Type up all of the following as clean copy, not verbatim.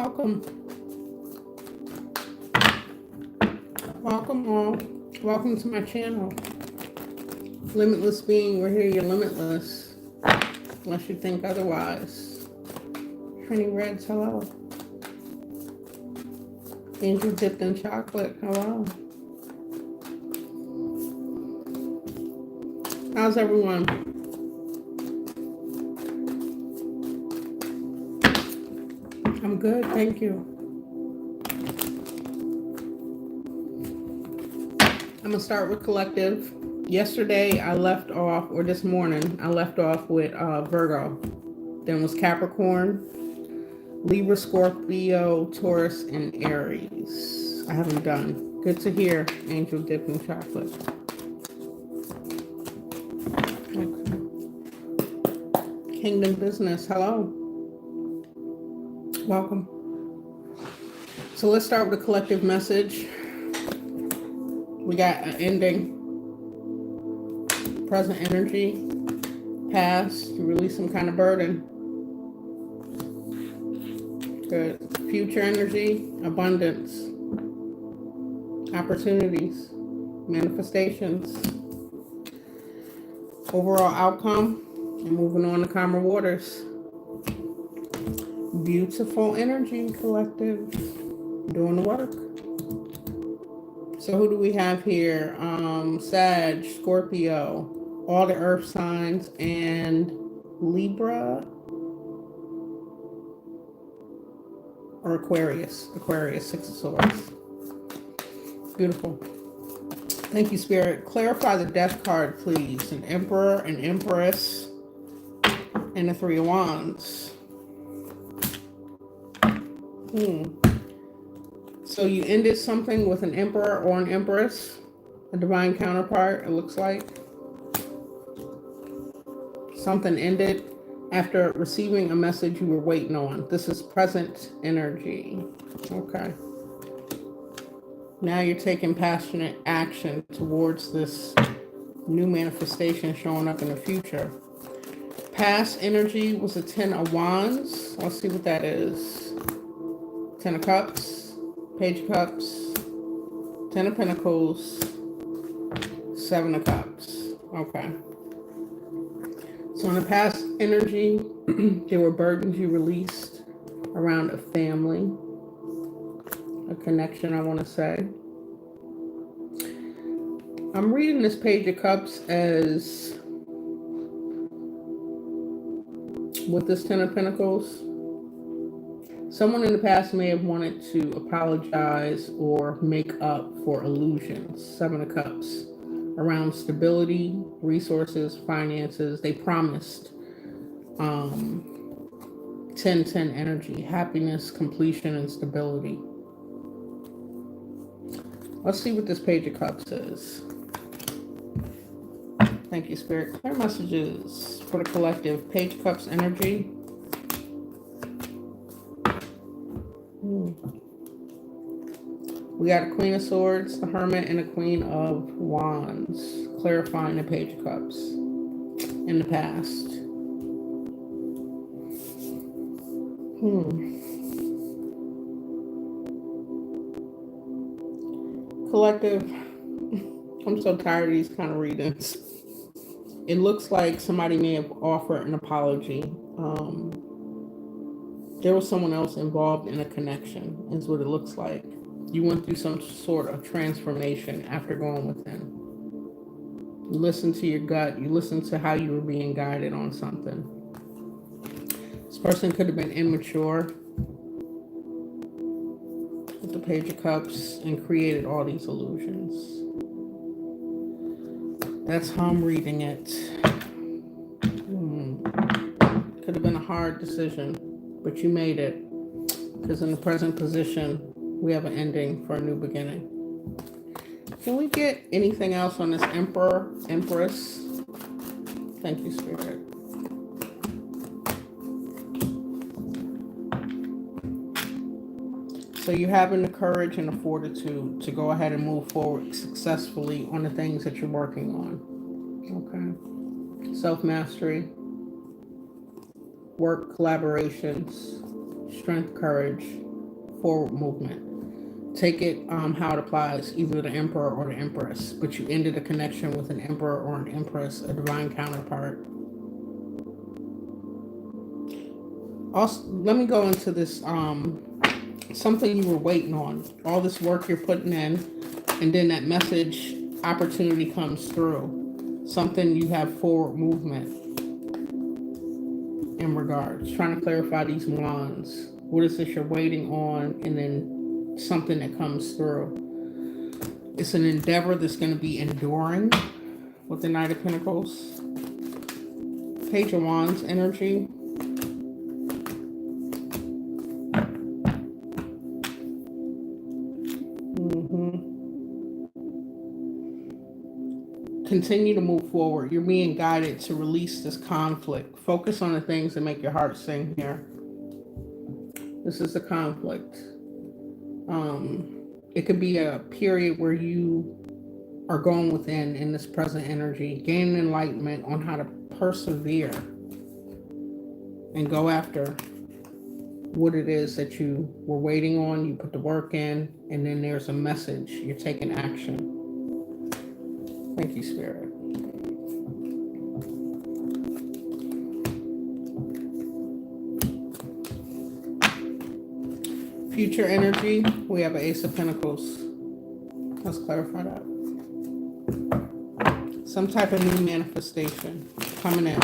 Welcome. Welcome all. Welcome to my channel. Limitless being, we're here, you're limitless. Unless you think otherwise. Trini Reds, hello. Angel dipped in chocolate, hello. How's everyone? I'm good, thank you. I'm gonna start with collective. Yesterday I left off, or this morning, I left off with Virgo. Then was Capricorn, Libra, Scorpio, Taurus, and Aries. I haven't done. Good to hear, Angel Dip in Chocolate. Okay. Kingdom Business, hello. Welcome. So let's start with a collective message. We got an ending, present energy, past, you release some kind of burden. Good. Future energy, abundance, opportunities, manifestations, overall outcome, and moving on to calmer waters. Beautiful energy, collective, doing the work. So who do we have here? Sag, Scorpio, all the earth signs, and Libra or Aquarius. Aquarius, Six of Swords. Beautiful. Thank you, Spirit. Clarify the Death card, please. An Emperor, an Empress, and the Three of Wands. So you ended something with an Emperor or an Empress, a divine counterpart, it looks like. Something ended after receiving a message you were waiting on. This is present energy. Okay. Now you're taking passionate action towards this new manifestation showing up in the future. Past energy was a 10 of Wands. Let's see what that is. 10 of Cups, Page of Cups, 10 of Pentacles, 7 of Cups. Okay. So in the past energy, there were burdens you released around a family, a connection, I want to say. I'm reading this Page of Cups as, with this 10 of Pentacles, someone in the past may have wanted to apologize or make up for illusions. 7 of Cups. Around stability, resources, finances. They promised 10-10 energy. Happiness, completion, and stability. Let's see what this Page of Cups is. Thank you, Spirit. Clear messages for the collective. Page of Cups energy. We got a Queen of Swords, the Hermit, and a Queen of Wands, clarifying the Page of Cups in the past. Collective, I'm so tired of these kind of readings. It looks like somebody may have offered an apology. There was someone else involved in a connection, is what it looks like. You went through some sort of transformation after going within. You listened to your gut. You listened to how you were being guided on something. This person could have been immature with the Page of Cups and created all these illusions. That's how I'm reading it. Could have been a hard decision, but you made it. Because in the present position, we have an ending for a new beginning. Can we get anything else on this Emperor, Empress? Thank you, Spirit. So you're having the courage and the fortitude to go ahead and move forward successfully on the things that you're working on. Okay. Self-mastery, work collaborations, strength, courage, forward movement. Take it how it applies, either the Emperor or the Empress, but you ended a connection with an Emperor or an Empress, a divine counterpart. Also, let me go into this, something you were waiting on, all this work you're putting in, and then that message opportunity comes through. Something you have forward movement in regards. Trying to clarify these wands. What is this you're waiting on, and then something that comes through. It's an endeavor that's going to be enduring with the Knight of Pentacles. Page of Wands energy. Continue to move forward. You're being guided to release this conflict. Focus on the things that make your heart sing here. This is the conflict. It could be a period where you are going within in this present energy, gaining enlightenment on how to persevere and go after what it is that you were waiting on. You put the work in, and then there's a message. You're taking action. Thank you, Spirit. Future energy, we have an Ace of Pentacles. Let's clarify that. Some type of new manifestation coming in.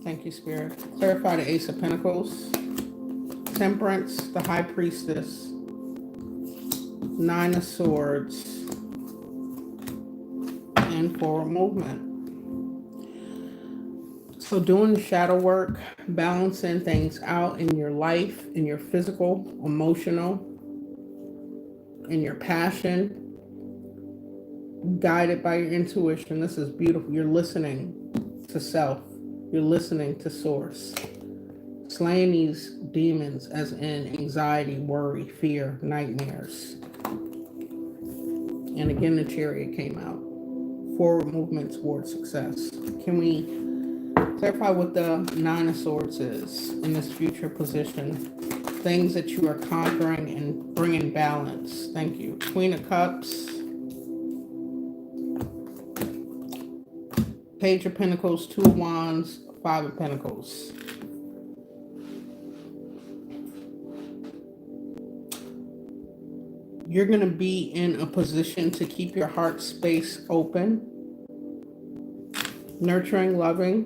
Thank you, Spirit. Clarify the Ace of Pentacles. Temperance, the High Priestess. Nine of Swords. And forward movement. So doing the shadow work, balancing things out in your life, in your physical, emotional, in your passion, guided by your intuition. This is beautiful. You're listening to self. You're listening to source. Slaying these demons as in anxiety, worry, fear, nightmares. And again, the Chariot came out. Forward movement towards success. Can we clarify what the Nine of Swords is in this future position? Things that you are conquering and bringing balance. Thank you. Queen of Cups. Page of Pentacles, Two of Wands, Five of Pentacles. You're going to be in a position to keep your heart space open, nurturing, loving,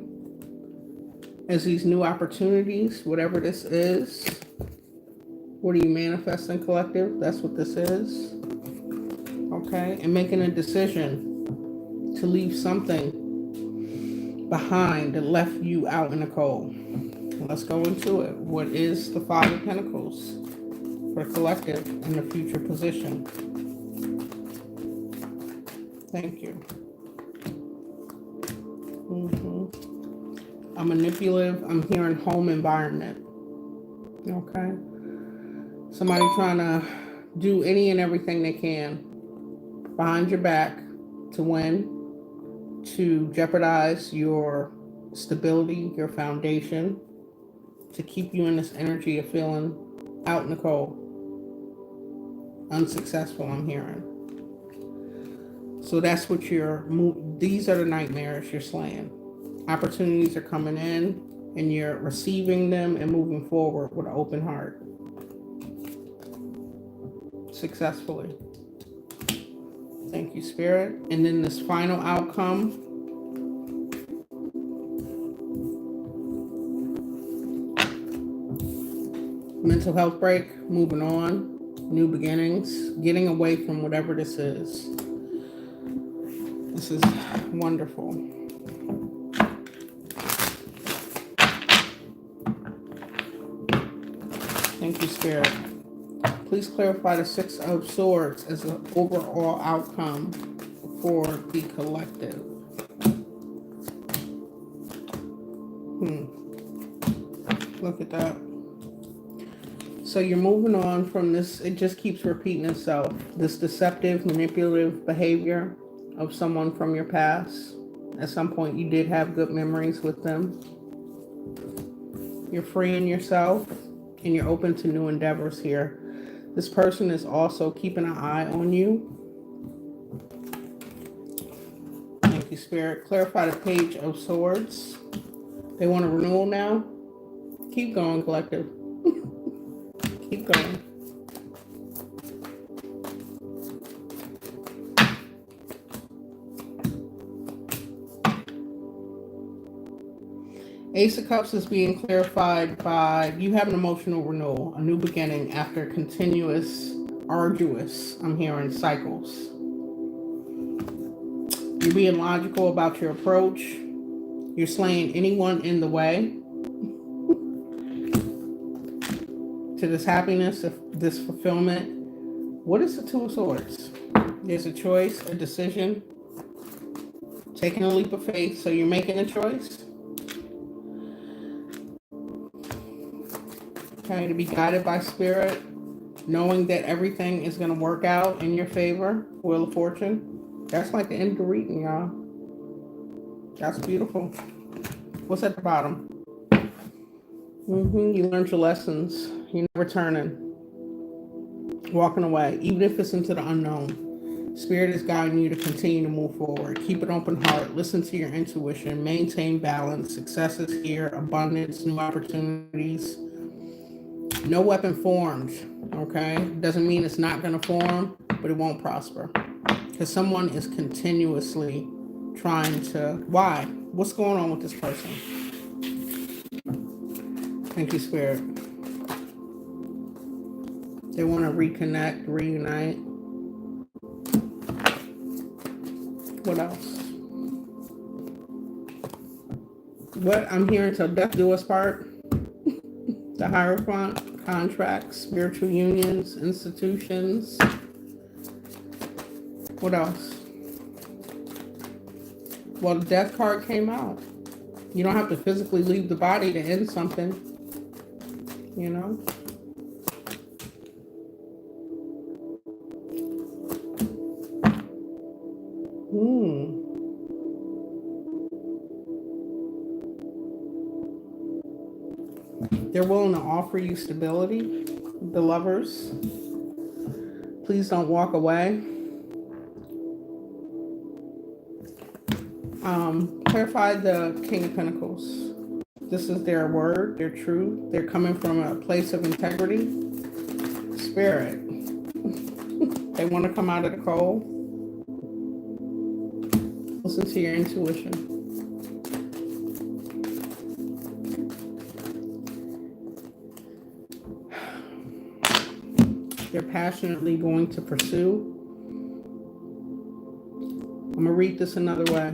as these new opportunities, whatever this is. What are you manifesting, collective? That's what this is. Okay, and making a decision to leave something behind that left you out in the cold. Let's go into it. What is the Five of Pentacles for collective in the future position? Thank you. I'm manipulative. I'm hearing home environment. Okay. Somebody trying to do any and everything they can behind your back to win, to jeopardize your stability, your foundation, to keep you in this energy of feeling out in the cold. Unsuccessful, I'm hearing. So that's what these are the nightmares you're slaying. Opportunities are coming in, and you're receiving them and moving forward with an open heart. Successfully. Thank you, Spirit. And then this final outcome. Mental health break, moving on, new beginnings, getting away from whatever this is. This is wonderful. Thank you, Spirit. Please clarify the Six of Swords as an overall outcome for the collective. Look at that. So you're moving on from this. It just keeps repeating itself. This deceptive, manipulative behavior of someone from your past. At some point, you did have good memories with them. You're free in yourself and you're open to new endeavors here. This person is also keeping an eye on you. Thank you, Spirit. Clarify the Page of Swords. They want a renewal now. Keep going, collective. Keep going. Ace of Cups is being clarified by you have an emotional renewal, a new beginning after continuous, arduous, I'm hearing, cycles. You're being logical about your approach. You're slaying anyone in the way to this happiness, this fulfillment. What is the Two of Swords? There's a choice, a decision, taking a leap of faith. So you're making a choice. Okay, to be guided by Spirit, knowing that everything is going to work out in your favor. Wheel of Fortune. That's like the end of the reading, y'all. That's beautiful. What's at the bottom? You learned your lessons. You're not returning. Walking away, even if it's into the unknown. Spirit is guiding you to continue to move forward. Keep an open heart. Listen to your intuition. Maintain balance. Success is here. Abundance, new opportunities. No weapon formed, okay? Doesn't mean it's not going to form, but it won't prosper. Because someone is continuously trying to... Why? What's going on with this person? Thank you, Spirit. They want to reconnect, reunite. What else? What I'm hearing, till death do us part. The Hierophant, contracts, spiritual unions, institutions. What else? Well, the death card came out. You don't have to physically leave the body to end something, you know? They're willing to offer you stability, the Lovers. Please don't walk away. Clarify the King of Pentacles. This is their word, their truth. They're coming from a place of integrity. Spirit. They want to come out of the cold. Listen to your intuition. They're passionately going to pursue. I'm going to read this another way,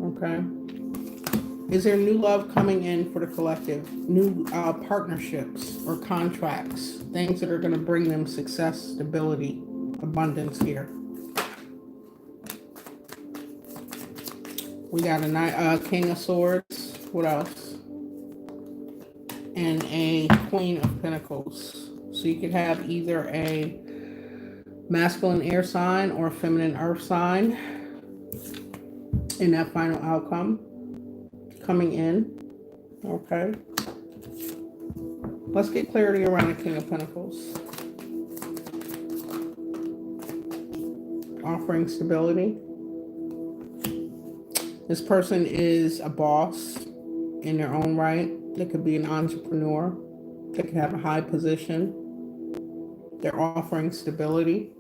okay? Is there new love coming in for the collective? New partnerships or contracts? Things that are going to bring them success, stability, abundance here. We got a King of Swords. What else? And a Queen of Pentacles. So you could have either a masculine air sign or a feminine earth sign in that final outcome coming in. Okay. Let's get clarity around the King of Pentacles. Offering stability. This person is a boss in their own right. They could be an entrepreneur. They could have a high position. They're offering stability.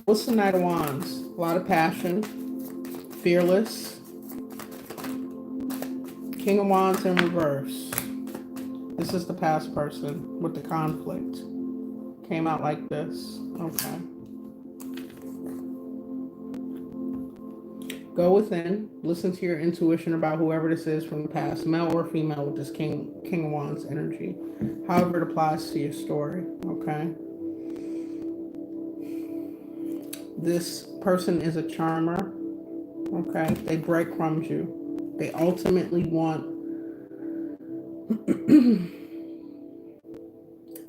What's the Knight of Wands? A lot of passion. Fearless. King of Wands in reverse. This is the past person with the conflict. Came out like this. Okay. Go within. Listen to your intuition about whoever this is from the past, male or female, with this King of Wands energy. However it applies to your story, okay? This person is a charmer, okay? They breadcrumbs you. They ultimately want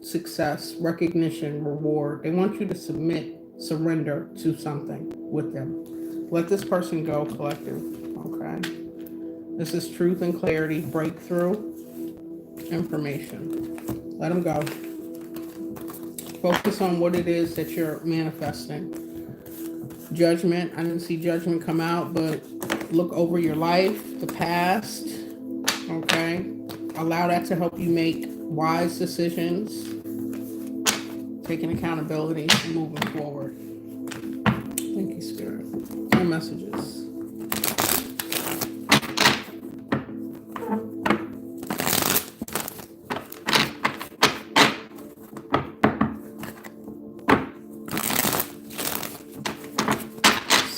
success, recognition, reward. They want you to surrender to something with them. Let this person go, collective, okay? This is truth and clarity, breakthrough. information. Let them go. Focus on what it is that you're manifesting. Judgment. I didn't see judgment come out, but look over your life, the past. Okay. Allow that to help you make wise decisions. Taking accountability and moving forward. Thank you, Spirit. No messages.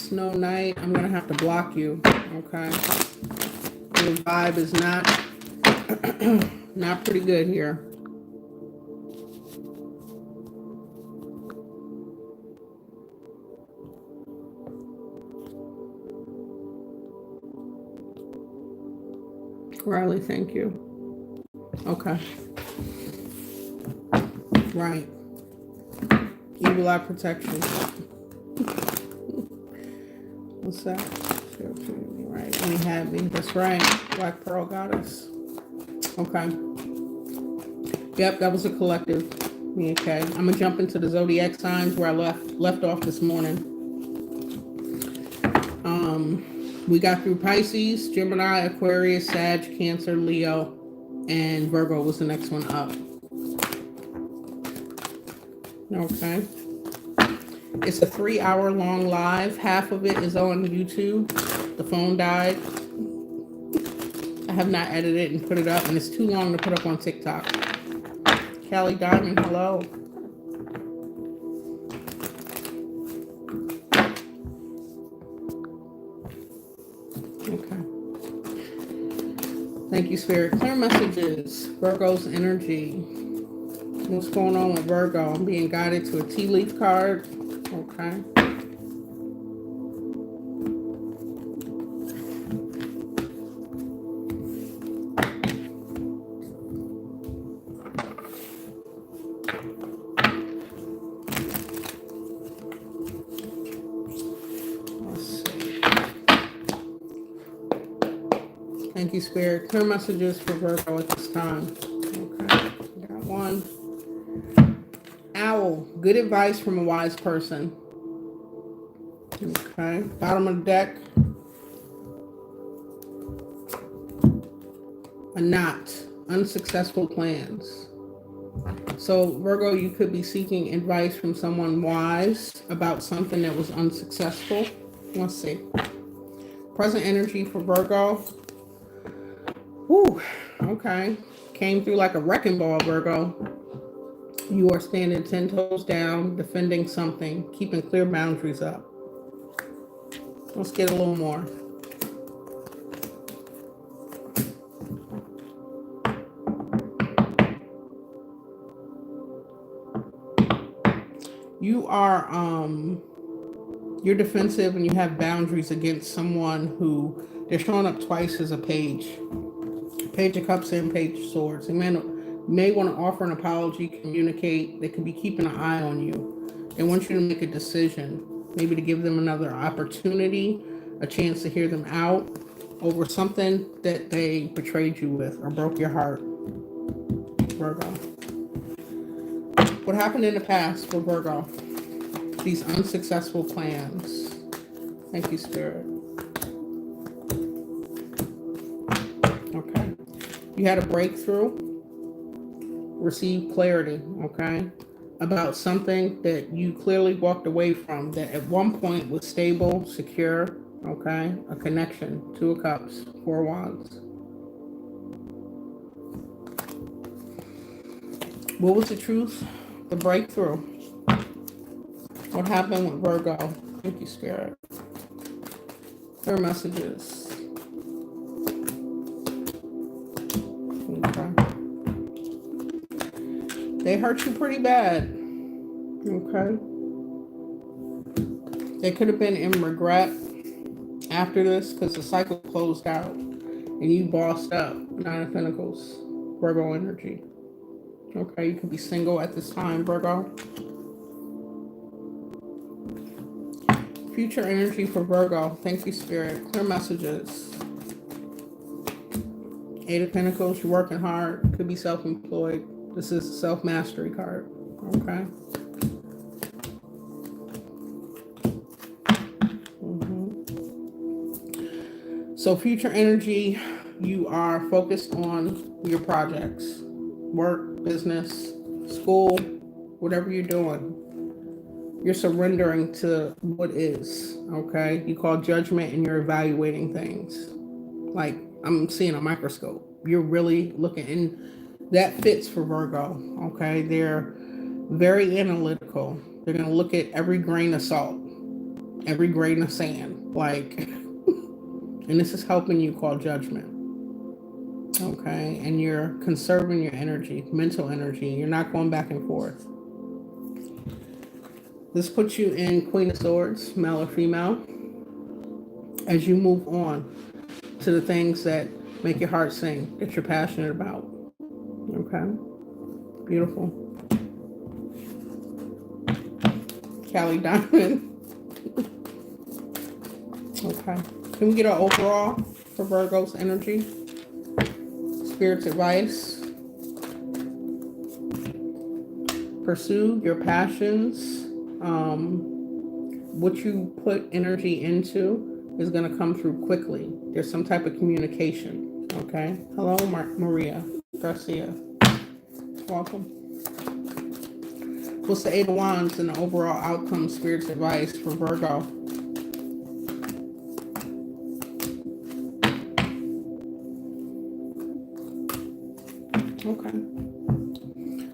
Snow Night, I'm going to have to block you. Okay. The vibe is not pretty good here. Riley, thank you. Okay. Right. Evil eye protection. What's that? Right. When he had me. That's right. Black Pearl Goddess. Okay. Yep, that was a collective. Okay. I'm gonna jump into the zodiac signs where I left off this morning. We got through Pisces, Gemini, Aquarius, Sag, Cancer, Leo, and Virgo was the next one up. Okay. It's a 3-hour long live. Half of it is on YouTube. The phone died. I have not edited and put it up, and it's too long to put up on TikTok. Callie Diamond, hello. Okay. Thank you, Spirit. Clear messages. Virgo's energy. What's going on with Virgo? I'm being guided to a tea leaf card. Okay. Thank you, Spirit. Clear messages for Virgo at this time. Okay, got one. Owl. Good advice from a wise person. Okay, bottom of the deck. A knot. Unsuccessful plans. So, Virgo, you could be seeking advice from someone wise about something that was unsuccessful. Let's see. Present energy for Virgo. Whew, okay. Came through like a wrecking ball, Virgo. You are standing 10 toes down, defending something, keeping clear boundaries up. Let's get a little more. You are, you're defensive and you have boundaries against someone who, they're showing up twice as a page. Page of Cups and Page of Swords. They may want to offer an apology, communicate. They could be keeping an eye on you. They want you to make a decision, maybe to give them another opportunity, a chance to hear them out over something that they betrayed you with or broke your heart. Virgo. What happened in the past for Virgo? These unsuccessful plans. Thank you, Spirit. Okay. You had a breakthrough. Receive clarity, okay, about something that you clearly walked away from that at one point was stable, secure, okay, a connection. 2 of Cups, 4 of Wands. What was the truth? The breakthrough. What happened with Virgo? Thank you, Spirit. Their messages. Okay. They hurt you pretty bad. Okay. They could have been in regret after this because the cycle closed out and you bossed up. 9 of Pentacles. Virgo energy. Okay, you could be single at this time, Virgo. Future energy for Virgo. Thank you, Spirit. Clear messages. Eight of Pentacles, you're working hard. Could be self-employed. This is a self-mastery card. Okay. So future energy, you are focused on your projects, work, business, school, whatever you're doing. You're surrendering to what is, okay? You call judgment and you're evaluating things. Like I'm seeing a microscope. You're really looking, and that fits for Virgo, okay? They're very analytical. They're going to look at every grain of salt, every grain of sand, like, and this is helping you call judgment, okay? And you're conserving your energy, mental energy. You're not going back and forth. This puts you in Queen of Swords, male or female, as you move on to the things that make your heart sing, that you're passionate about. Okay? Beautiful. Callie Diamond. Okay. Can we get an overall for Virgo's energy? Spirit's advice. Pursue your passions. What you put energy into is going to come through quickly. There's some type of communication. Okay. Hello, Maria Garcia. Welcome. What's the Eight of Wands and the overall outcome, Spirit's advice for Virgo? Okay.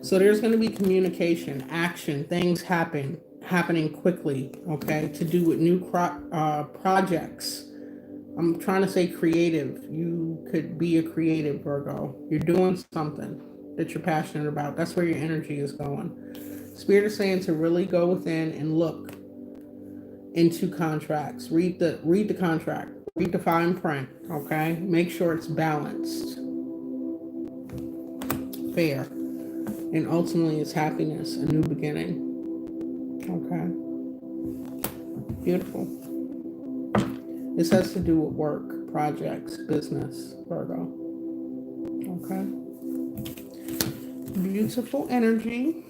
So there's going to be communication, action, things happening quickly, okay, to do with new projects. I'm trying to say creative. You could be a creative, Virgo. You're doing something that you're passionate about. That's where your energy is going. Spirit is saying to really go within and look into contracts. Read the contract. Read the fine print, okay? Make sure it's balanced, fair, and ultimately it's happiness, a new beginning. Okay. Beautiful. This has to do with work, projects, business, Virgo. Okay. Beautiful energy.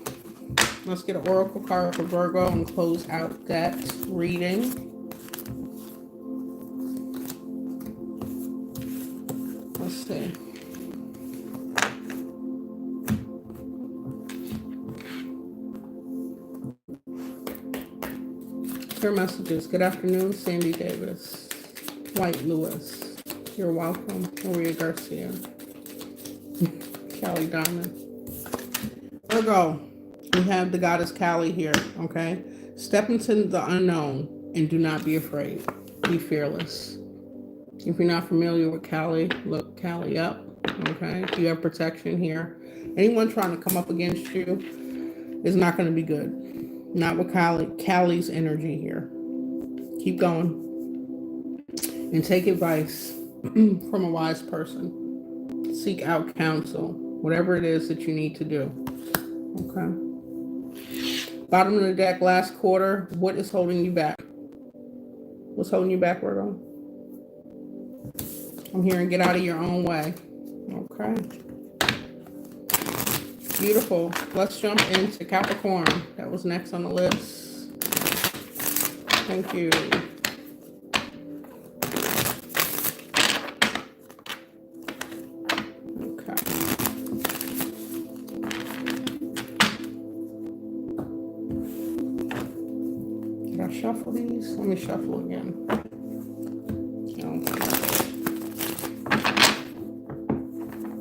Let's get an oracle card for Virgo and close out that reading. Let's see. Clear messages. Good afternoon, Sandy Davis. White Lewis. You're welcome. Maria Garcia. Callie Diamond. Virgo, we have the goddess Callie here, okay? Step into the unknown and do not be afraid. Be fearless. If you're not familiar with Callie, look Callie up, okay? You have protection here. Anyone trying to come up against you is not going to be good. Not with Callie's energy here. Keep going. And take advice from a wise person. Seek out counsel. Whatever it is that you need to do. Okay. Bottom of the deck, last quarter. What is holding you back? What's holding you back, Virgo? I'm hearing get out of your own way. Okay. Beautiful. Let's jump into Capricorn. That was next on the list. Thank you. Okay. Did I shuffle these? Let me shuffle again.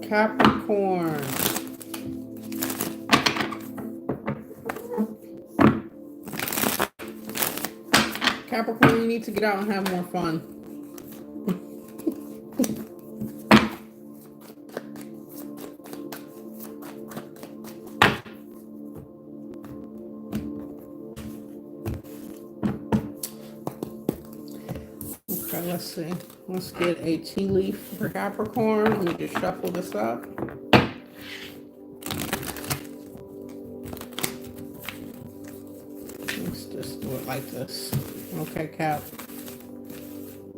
Okay. Capricorn. Capricorn, you need to get out and have more fun. Okay, let's see. Let's get a tea leaf for Capricorn. Let me just shuffle this up. Let's just do it like this. Okay, Cap.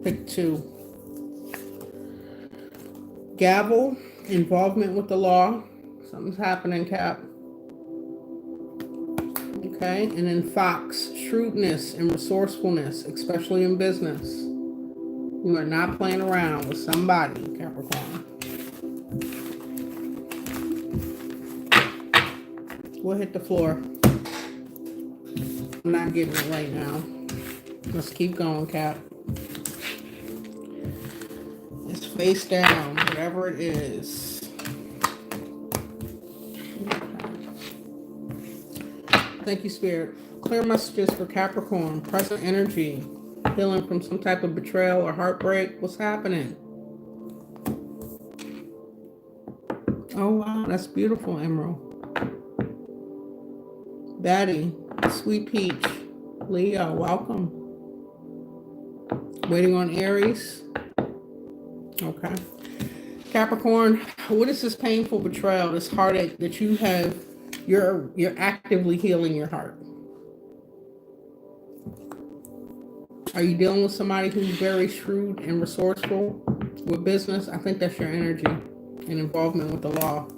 Pick two. Gavel, involvement with the law. Something's happening, Cap. Okay, and then Fox, shrewdness and resourcefulness, especially in business. You are not playing around with somebody, Capricorn. We'll hit the floor. I'm not getting it right now. Let's keep going, Cap. It's face down, whatever it is. Thank you, Spirit. Clear messages for Capricorn. Present energy. Healing from some type of betrayal or heartbreak. What's happening? Oh, wow. That's beautiful, Emerald. Daddy. Sweet Peach. Leo, welcome. Waiting on Aries. Okay. Capricorn, what is this painful betrayal, this heartache that you have? You're actively healing your heart. Are you dealing with somebody who's very shrewd and resourceful with business? I think that's your energy and involvement with the law.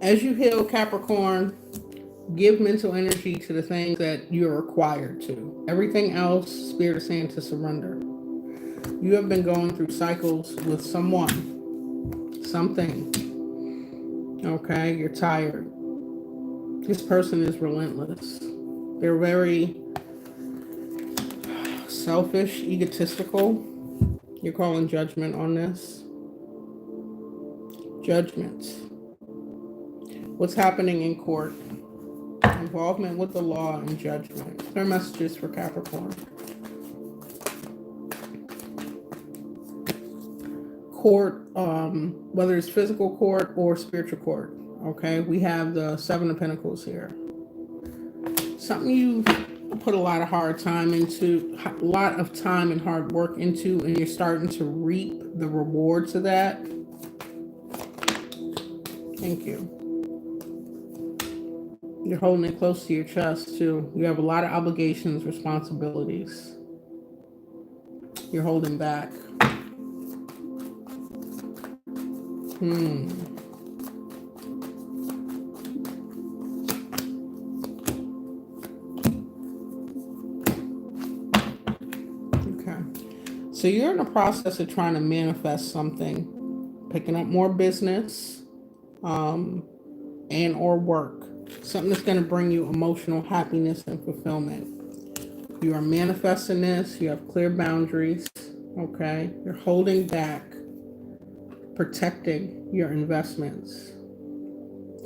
As you heal, Capricorn, give mental energy to the things that you're required to. Everything else, Spirit is saying to surrender. You have been going through cycles with someone, something. Okay, you're tired. This person is relentless. They're very selfish, egotistical. You're calling judgment on this. Judgment. What's happening in court? Involvement with the law and judgment. Clear messages for Capricorn. Court, whether it's physical court or spiritual court. Okay, we have the Seven of Pentacles here. Something you put a lot of time and hard work into, and you're starting to reap the rewards of that. Thank you. You're holding it close to your chest too. You have a lot of obligations, responsibilities. You're holding back. Okay. So you're in the process of trying to manifest something, picking up more business, and or work. Something that's going to bring you emotional happiness and fulfillment. You are manifesting this. You have clear boundaries. Okay. You're holding back, protecting your investments.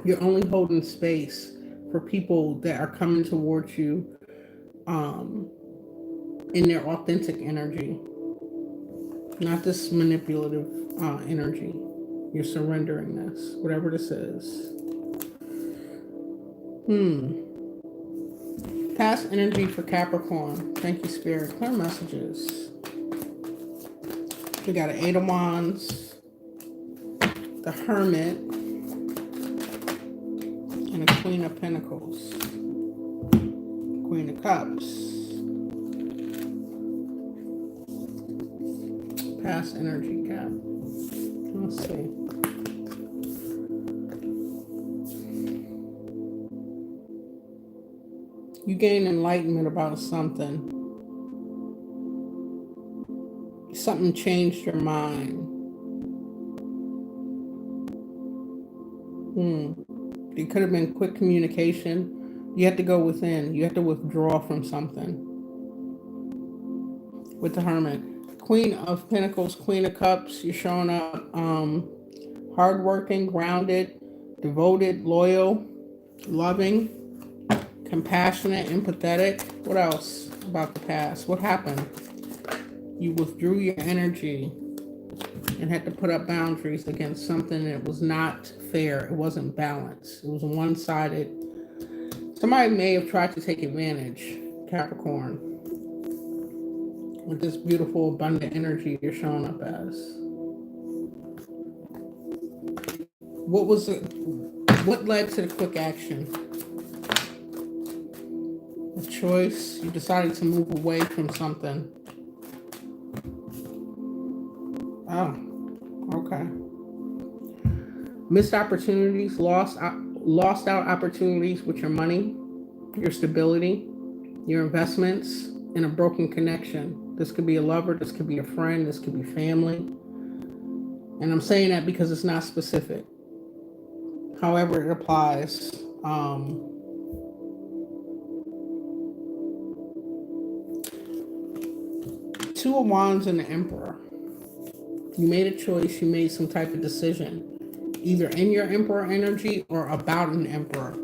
You're only holding space for people that are coming towards you in their authentic energy, not this manipulative energy. You're surrendering this, whatever this is. Past energy for Capricorn. Thank you, Spirit. Clear messages. We got an Eight of Wands, the Hermit, and a Queen of Pentacles. Queen of Cups. Past energy, Cap. Let's see. You gain enlightenment about something. Something changed your mind. It could have been quick communication. You have to go within. You have to withdraw from something. With the Hermit. Queen of Pentacles, Queen of Cups. You're showing up hardworking, grounded, devoted, loyal, loving, compassionate, empathetic. What else about the past? What happened? You withdrew your energy and had to put up boundaries against something that was not fair. It wasn't balanced. It was one-sided. Somebody may have tried to take advantage, Capricorn, with this beautiful, abundant energy you're showing up as. What was it? What led to the quick action? The A choice. You decided to move away from something. Oh, okay. Missed opportunities, lost out opportunities with your money, your stability, your investments, and a broken connection. This could be a lover, this could be a friend, this could be family. And I'm saying that because it's not specific. However, it applies. Two of Wands and the Emperor. You made a choice, you made some type of decision, either in your Emperor energy or about an Emperor.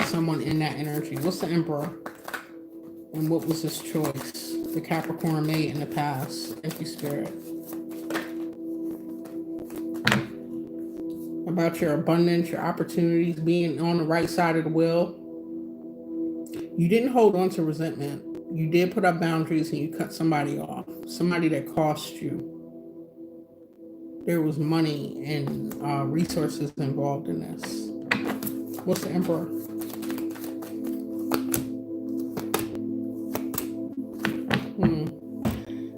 Someone in that energy. What's the Emperor? And what was his choice? The Capricorn made in the past. Thank you, Spirit. About your abundance, your opportunities, being on the right side of the wheel. You didn't hold on to resentment. You did put up boundaries and you cut somebody off. Somebody that cost you. There was money and resources involved in this. What's the Emperor?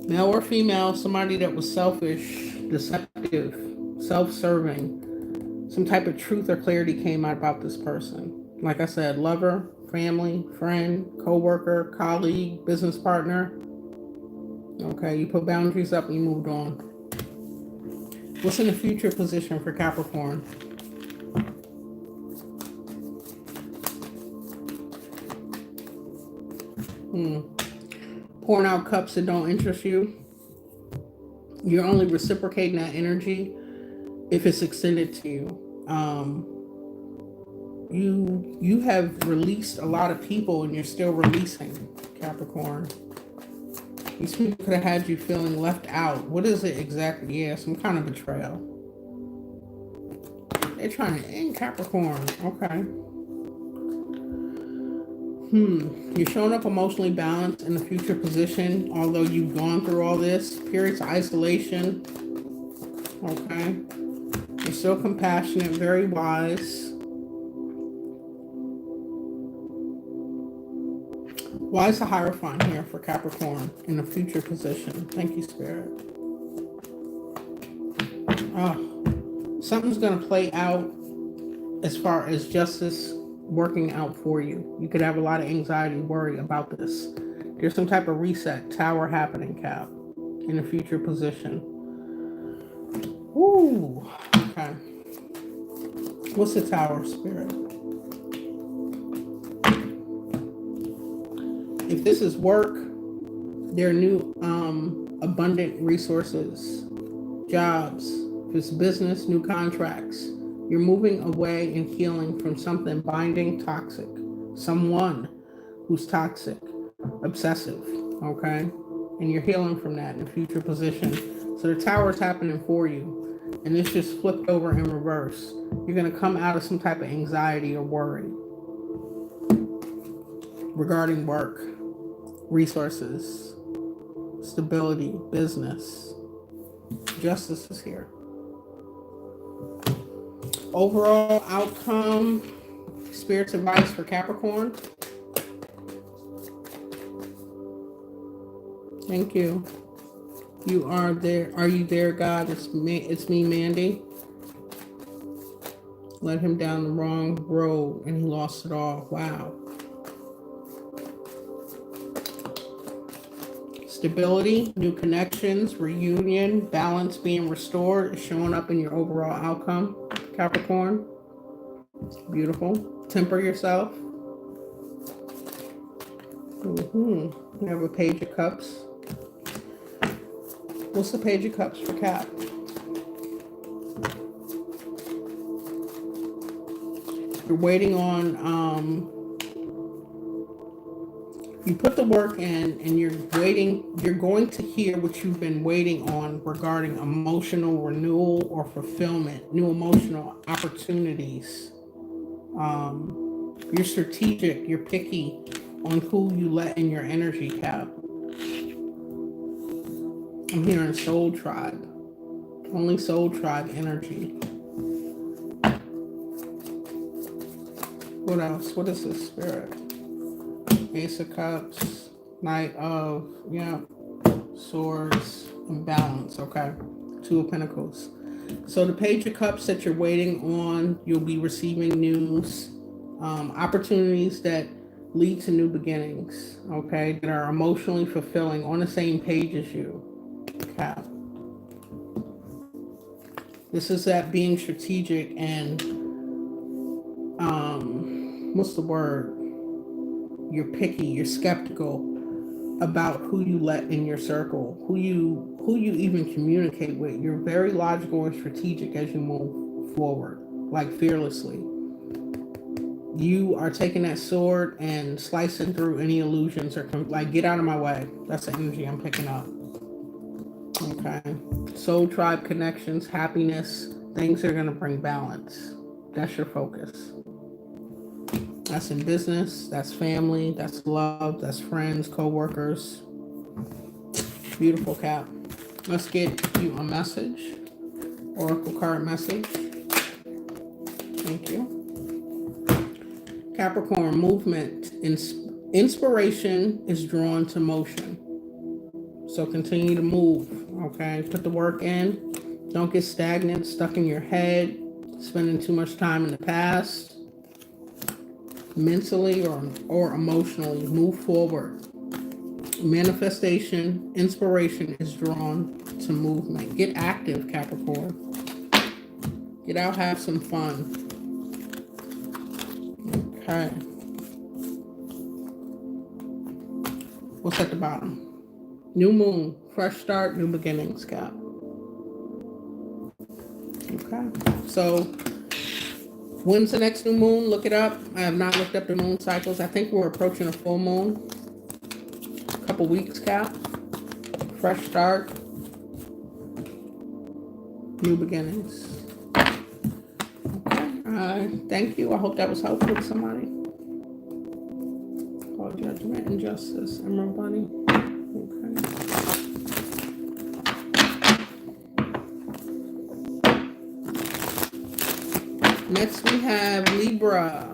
Male or female, somebody that was selfish, deceptive, self-serving. Some type of truth or clarity came out about this person. Like I said, lover, family, friend, co-worker, colleague, business partner. Okay, you put boundaries up and you moved on. What's in the future position for Capricorn? Pouring out cups that don't interest you. You're only reciprocating that energy if it's extended to you. You have released a lot of people and you're still releasing, Capricorn. These people could have had you feeling left out. What is it exactly? Yeah, some kind of betrayal. They're trying to end Capricorn. Okay. You're showing up emotionally balanced in a future position, although you've gone through all this. Periods of isolation. Okay. You're still compassionate, very wise. Why is the Hierophant here for Capricorn in a future position? Thank you, Spirit. Oh, something's going to play out as far as justice working out for you. You could have a lot of anxiety, worry about this. There's some type of reset, tower happening, Cap, in a future position. Woo. Okay. What's the Tower, Spirit? If this is work, there are new abundant resources, jobs. If it's business, new contracts. You're moving away and healing from something binding, toxic. Someone who's toxic, obsessive, okay? And you're healing from that in a future position. So the Tower is happening for you. And this just flipped over in reverse. You're going to come out of some type of anxiety or worry regarding work, resources, stability, business. Justice is here. Overall outcome, Spirit's advice for Capricorn. Thank you. You are there. Are you there, God? It's me, Mandy. Led him down the wrong road and he lost it all. Wow. Stability, new connections, reunion, balance being restored is showing up in your overall outcome, Capricorn. Beautiful. Temper yourself. You have a Page of Cups. What's the Page of Cups for Cap? You're waiting on, you put the work in and you're waiting, you're going to hear what you've been waiting on regarding emotional renewal or fulfillment, new emotional opportunities. You're strategic, you're picky on who you let in your energy, Cap. I'm hearing Soul Tribe. Only Soul Tribe energy. What else? What is this, Spirit? Ace of Cups, Knight of, yeah, Swords, and Balance. Okay. Two of Pentacles. So the Page of Cups that you're waiting on, you'll be receiving news, opportunities that lead to new beginnings, okay, that are emotionally fulfilling, on the same page as you. Okay. This is that being strategic and, what's the word? You're picky, you're skeptical about who you let in your circle, who you even communicate with. You're very logical and strategic as you move forward, like fearlessly. You are taking that sword and slicing through any illusions or like, get out of my way. That's the energy I'm picking up. Okay. Soul tribe connections, happiness, things that are going to bring balance. That's your focus. That's in business, that's family, that's love, that's friends, co-workers. Beautiful, Cap. Let's get you a message. Oracle card message. Thank you. Capricorn, movement. Inspiration is drawn to motion. So continue to move, okay? Put the work in. Don't get stagnant, stuck in your head, spending too much time in the past. Mentally or emotionally, move forward. Manifestation, inspiration is drawn to movement. Get active, Capricorn. Get out, have some fun. Okay. What's at the bottom? New moon, fresh start, new beginnings, Cap. Okay. So, when's the next new moon? Look it up. I have not looked up the moon cycles. I think we're approaching a full moon. A couple weeks, Cap. Fresh start. New beginnings. Okay. Thank you. I hope that was helpful to somebody. Call judgment and justice. Emerald Bunny. Okay. Next we have Libra.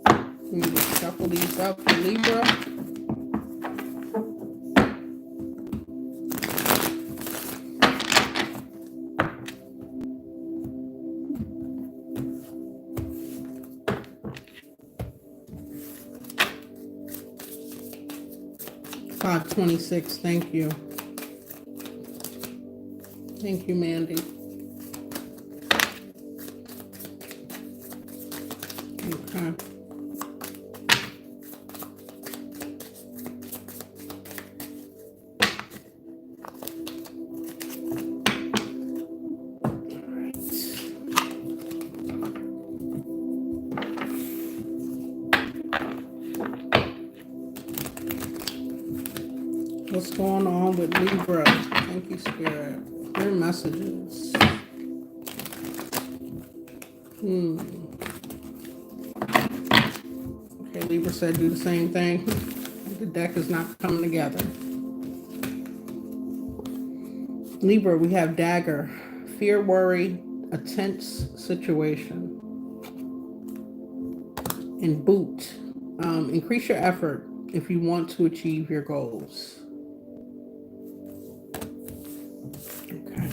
Let me just shuffle these up for Libra. $526. Thank you. Thank you, Mandy. Okay. What's going on with Libra? Thank you, Spirit. Clear messages. Okay, Libra said do the same thing. The deck is not coming together. Libra, we have Dagger. Fear, worry, a tense situation. And Boot. Increase your effort if you want to achieve your goals. Okay.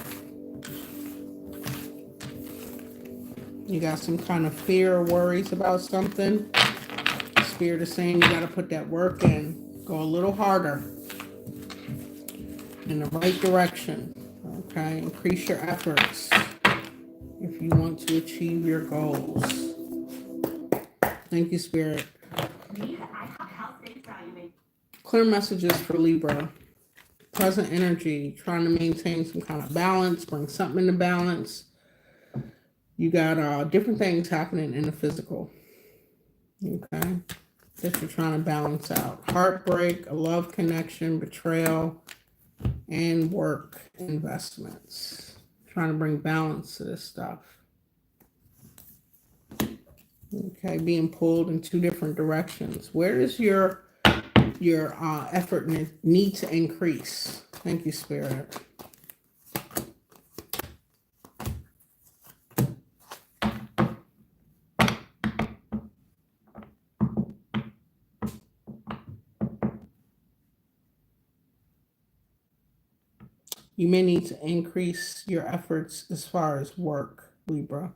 You got some kind of fear or worries about something. Spirit is saying you got to put that work in. Go a little harder. In the right direction. Okay. Increase your efforts if you want to achieve your goals. Thank you, Spirit. Clear messages for Libra. Present energy, trying to maintain some kind of balance, bring something into balance. You got different things happening in the physical. Okay. That you're trying to balance out. Heartbreak, a love connection, betrayal, and work investments. Trying to bring balance to this stuff. Okay, being pulled in two different directions. Where does your effort need to increase? Thank you, Spirit. You may need to increase your efforts as far as work, Libra.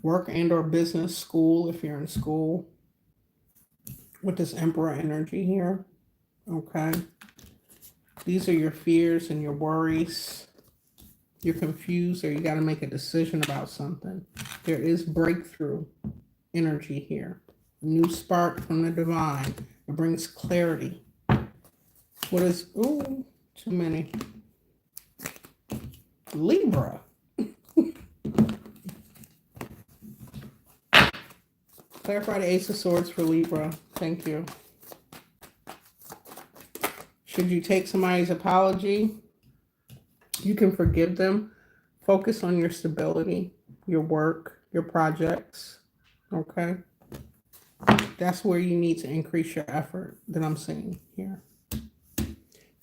Work and or business, school, if you're in school. With this Emperor energy here. Okay. These are your fears and your worries. You're confused or you got to make a decision about something. There is breakthrough energy here. A new spark from the divine. It brings clarity. What is, ooh, too many. Libra. Clarify the Ace of Swords for Libra. Thank you. Should you take somebody's apology, you can forgive them. Focus on your stability, your work, your projects. Okay? That's where you need to increase your effort that I'm seeing here.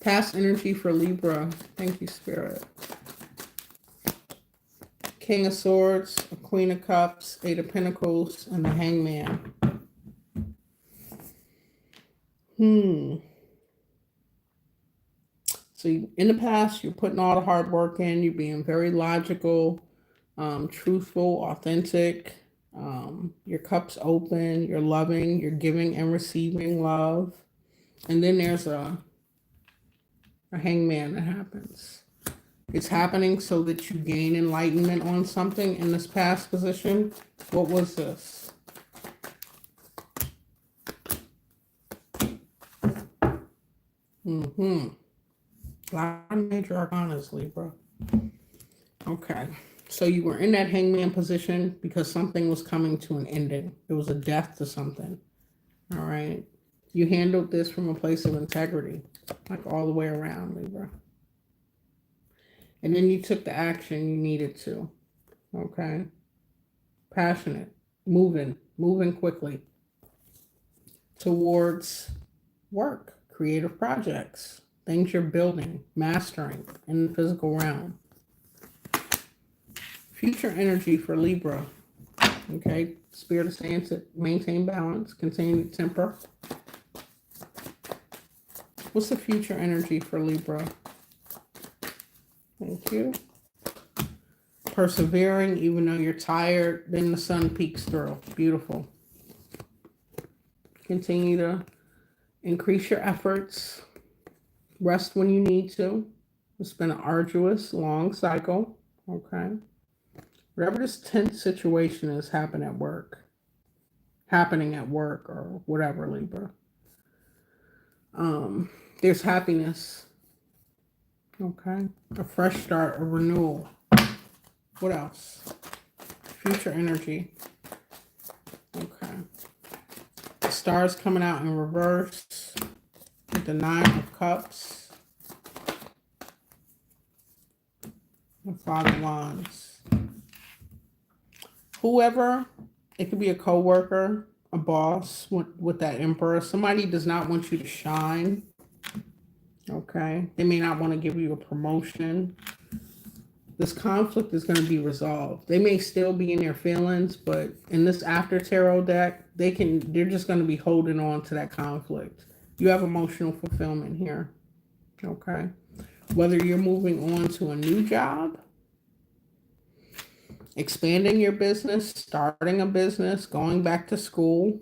Past energy for Libra. Thank you, Spirit. King of Swords, a Queen of Cups, Eight of Pentacles, and the Hangman. So in the past, you're putting all the hard work in. You're being very logical, truthful, authentic. Your cup's open. You're loving. You're giving and receiving love. And then there's a hangman that happens. It's happening so that you gain enlightenment on something in this past position. What was this? A lot of major arcanas, Libra. Okay. So you were in that hangman position because something was coming to an ending. It was a death to something. All right. You handled this from a place of integrity, like all the way around, Libra. And then you took the action you needed to. Okay. Passionate, moving quickly towards work, creative projects, things you're building, mastering in the physical realm. Future energy for Libra. Okay. Spirit is saying to maintain balance, continue to temper. What's the future energy for Libra? Thank you. Persevering, even though you're tired, then the sun peeks through. Beautiful. Continue to increase your efforts. Rest when you need to. It's been an arduous, long cycle. Okay. Whatever this tense situation is happening at work, or whatever, Libra. There's happiness. Okay. A fresh start, a renewal. What else? Future energy. Okay. The stars coming out in reverse. With the Nine of Cups. The Five of Wands. Whoever, it could be a co-worker, a boss with that Emperor. Somebody does not want you to shine. Okay. They may not want to give you a promotion. This conflict is going to be resolved. They may still be in their feelings, but in this after tarot deck, they're just going to be holding on to that conflict. You have emotional fulfillment here. Okay. Whether you're moving on to a new job, expanding your business, starting a business, going back to school.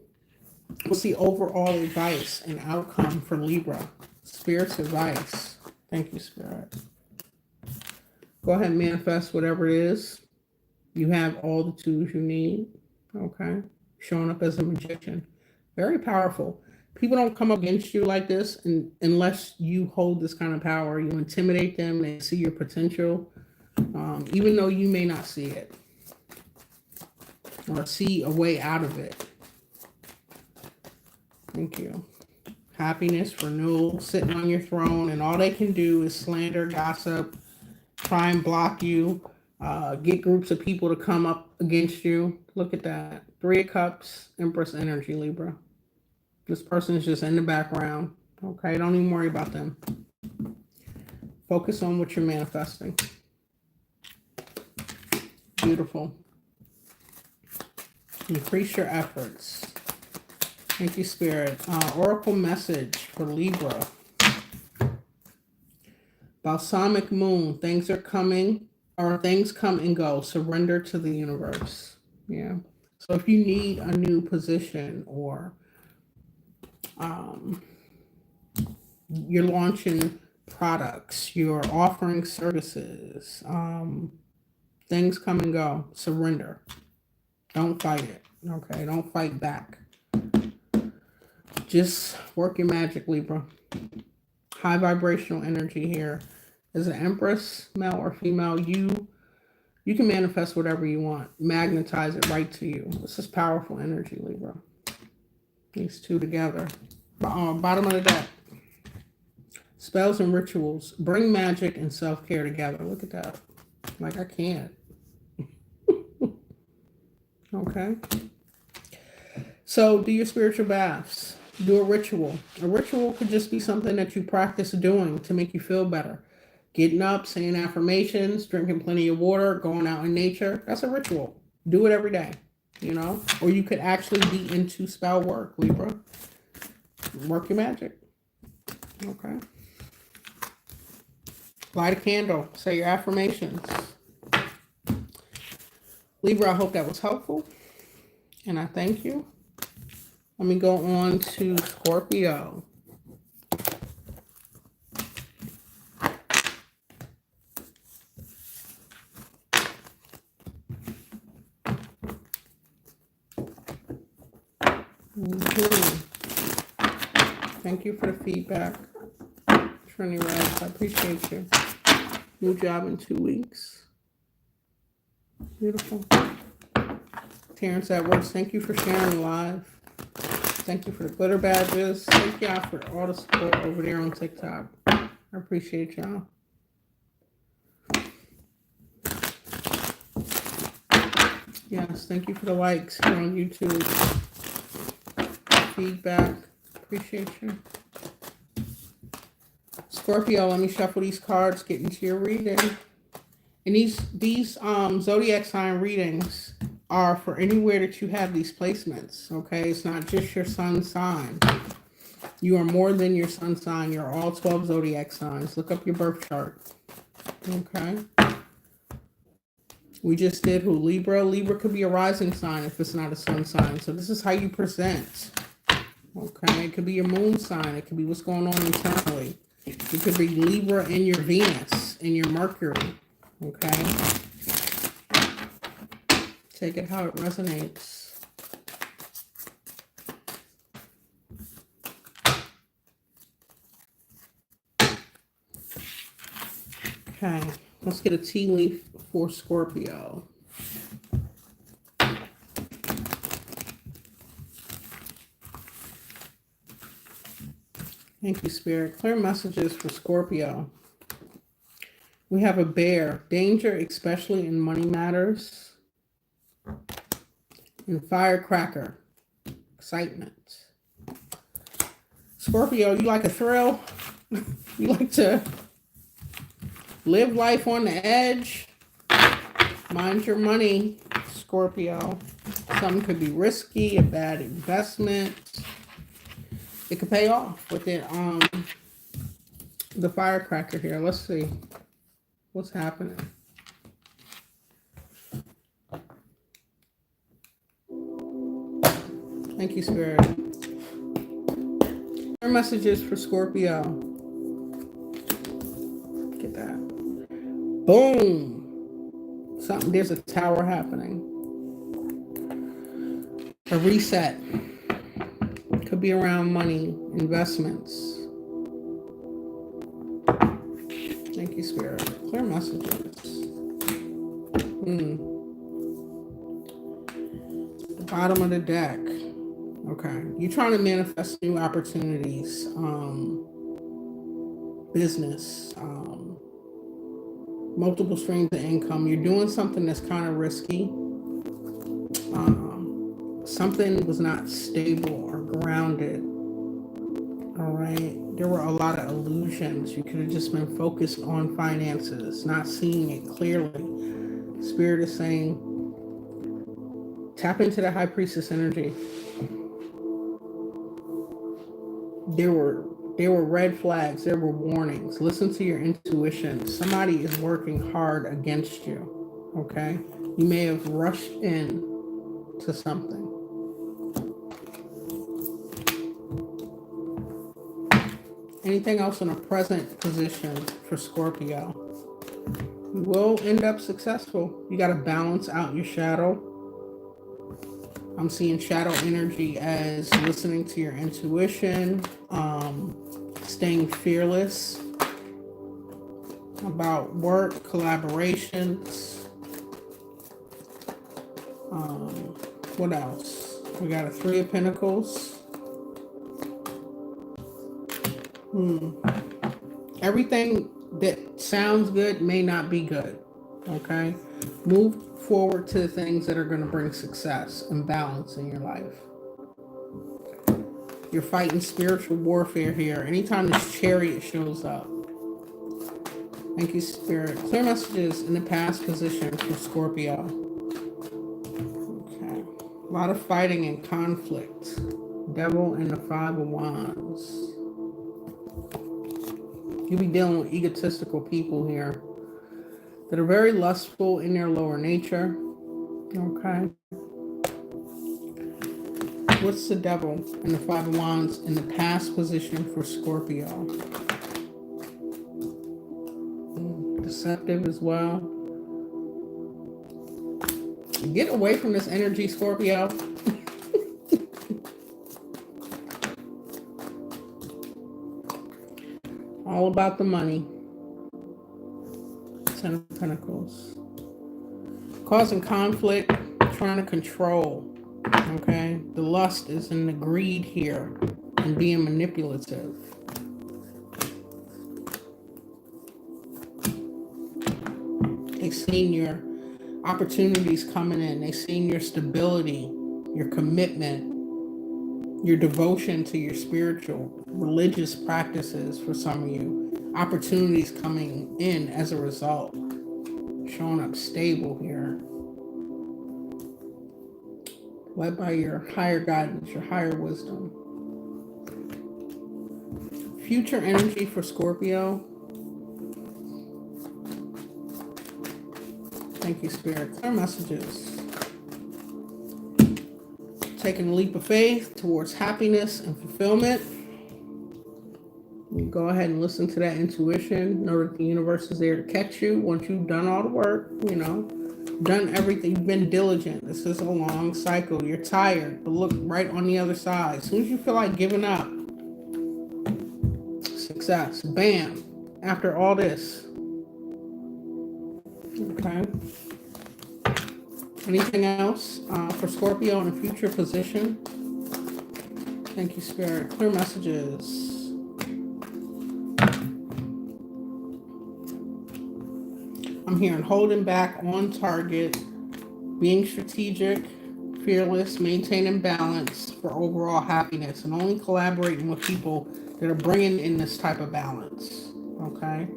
What's the overall advice and outcome for Libra? Spirit's advice. Thank you, Spirit. Go ahead and manifest whatever it is. You have all the tools you need. Okay. Showing up as a magician. Very powerful. People don't come up against you like this unless you hold this kind of power. You intimidate them. They see your potential. Even though you may not see it. Or see a way out of it. Thank you. Happiness, renewal, sitting on your throne, and all they can do is slander, gossip, try and block you, get groups of people to come up against you. Look at that. Three of Cups, Empress energy, Libra. This person is just in the background. Okay, don't even worry about them. Focus on what you're manifesting. Beautiful. Increase your efforts. Thank you, Spirit. Oracle message for Libra. Balsamic moon, things are coming, or things come and go. Surrender to the universe. Yeah. So if you need a new position, or um, you're launching products, you're offering services, things come and go. Surrender. Don't fight it. Okay. Don't fight back. Just work your magic, Libra. High vibrational energy here. As an Empress, male or female, you can manifest whatever you want. Magnetize it right to you. This is powerful energy, Libra. These two together. Bottom of the deck. Spells and rituals. Bring magic and self-care together. Look at that. Like, I can't. Okay. So do your spiritual baths. Do a ritual. A ritual could just be something that you practice doing to make you feel better. Getting up, saying affirmations, drinking plenty of water, going out in nature. That's a ritual. Do it every day, you know? Or you could actually be into spell work, Libra. Work your magic. Okay. Light a candle. Say your affirmations. Libra, I hope that was helpful. And I thank you. Let me go on to Scorpio. Thank you for the feedback, Trini Rose. I appreciate you. New job in 2 weeks. Beautiful. Terrence Edwards, thank you for sharing live. Thank you for the glitter badges. Thank y'all for all the support over there on TikTok. I appreciate y'all. Yes, thank you for the likes here on YouTube. Feedback. Appreciate you. Scorpio, let me shuffle these cards, get into your reading. And these zodiac sign readings are for anywhere that you have these placements, okay? It's not just your sun sign. You are more than your sun sign. You're all 12 zodiac signs. Look up your birth chart, okay? We just did who? Libra. Libra could be a rising sign if it's not a sun sign. So this is how you present, okay? It could be your moon sign. It could be what's going on internally. It could be Libra and your Venus and your Mercury, okay? Take it how it resonates. Okay, let's get a tea leaf for Scorpio. Thank you, Spirit. Clear messages for Scorpio. We have a bear. Danger, especially in money matters. And firecracker. Excitement. Scorpio, you like a thrill? You like to live life on the edge? Mind your money, Scorpio. Something could be risky, a bad investment. It could pay off with it. The firecracker here. Let's see what's happening. Thank you, Spirit. Our messages for Scorpio. Get that. Boom. Something. There's a tower happening. A reset. Could be around money, investments. Thank you, Spirit. Clear messages. The bottom of the deck. Okay. You're trying to manifest new opportunities. Business. Multiple streams of income. You're doing something that's kind of risky. Something was not stable or grounded. All right. There were a lot of illusions. You could have just been focused on finances, not seeing it clearly. Spirit is saying, tap into the High Priestess energy. There There were red flags. There were warnings. Listen to your intuition. Somebody is working hard against you. Okay? You may have rushed in to something. Anything else in a present position for Scorpio? You will end up successful. You got to balance out your shadow. I'm seeing shadow energy as listening to your intuition, staying fearless about work, collaborations. What else? We got a Three of Pentacles. Everything that sounds good may not be good. Okay? Move forward to the things that are going to bring success and balance in your life. You're fighting spiritual warfare here. Anytime this Chariot shows up. Thank you, Spirit. Clear messages in the past position for Scorpio. Okay. A lot of fighting and conflict. Devil and the Five of Wands. You'll be dealing with egotistical people here that are very lustful in their lower nature. Okay. What's the Devil and the Five of Wands in the past position for Scorpio? Deceptive as well. Get away from this energy, Scorpio. All about the money. Ten of Pentacles. Causing conflict, trying to control. Okay? The lust is in the greed here and being manipulative. They've seen your opportunities coming in. They've seen your stability, your commitment, your devotion to your spiritual, religious practices for some of you. Opportunities coming in as a result. Showing up stable here. Led by your higher guidance, your higher wisdom. Future energy for Scorpio. Thank you, Spirit. Clear messages. Taking a leap of faith towards happiness and fulfillment. You go ahead and listen to that intuition. Know that the universe is there to catch you once you've done all the work, you know, done everything. You've been diligent. This is a long cycle. You're tired, but look right on the other side. As soon as you feel like giving up, success. Bam. After all this. Okay. Anything else for Scorpio in a future position? Thank you, Spirit. Clear messages. I'm hearing holding back, on target, being strategic, fearless, maintaining balance for overall happiness, and only collaborating with people that are bringing in this type of balance. Okay?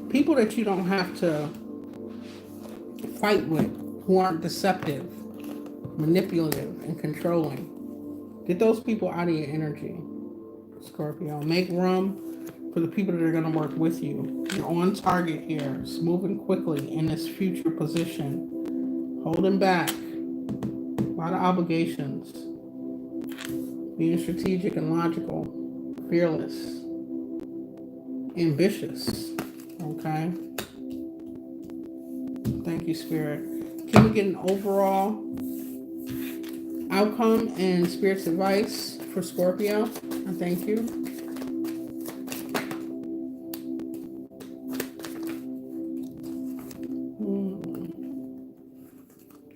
People that you don't have to fight with, who aren't deceptive, manipulative, and controlling. Get those people out of your energy, Scorpio. Make room for the people that are going to work with you. You're on target here. It's moving quickly in this future position. Holding back. A lot of obligations. Being strategic and logical. Fearless. Ambitious. Okay. Thank you, Spirit. Can we get an overall outcome and Spirit's advice for Scorpio? I thank you.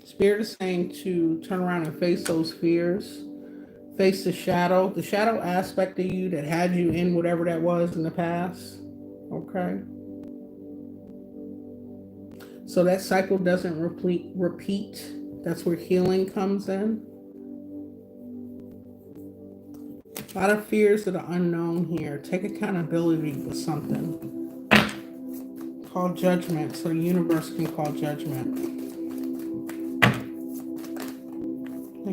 Spirit is saying to turn around and face those fears. Face the shadow aspect of you that had you in whatever that was in the past. Okay. So that cycle doesn't repeat. That's where healing comes in. A lot of fears that are unknown here. Take accountability for something. Call judgment so the universe can call judgment.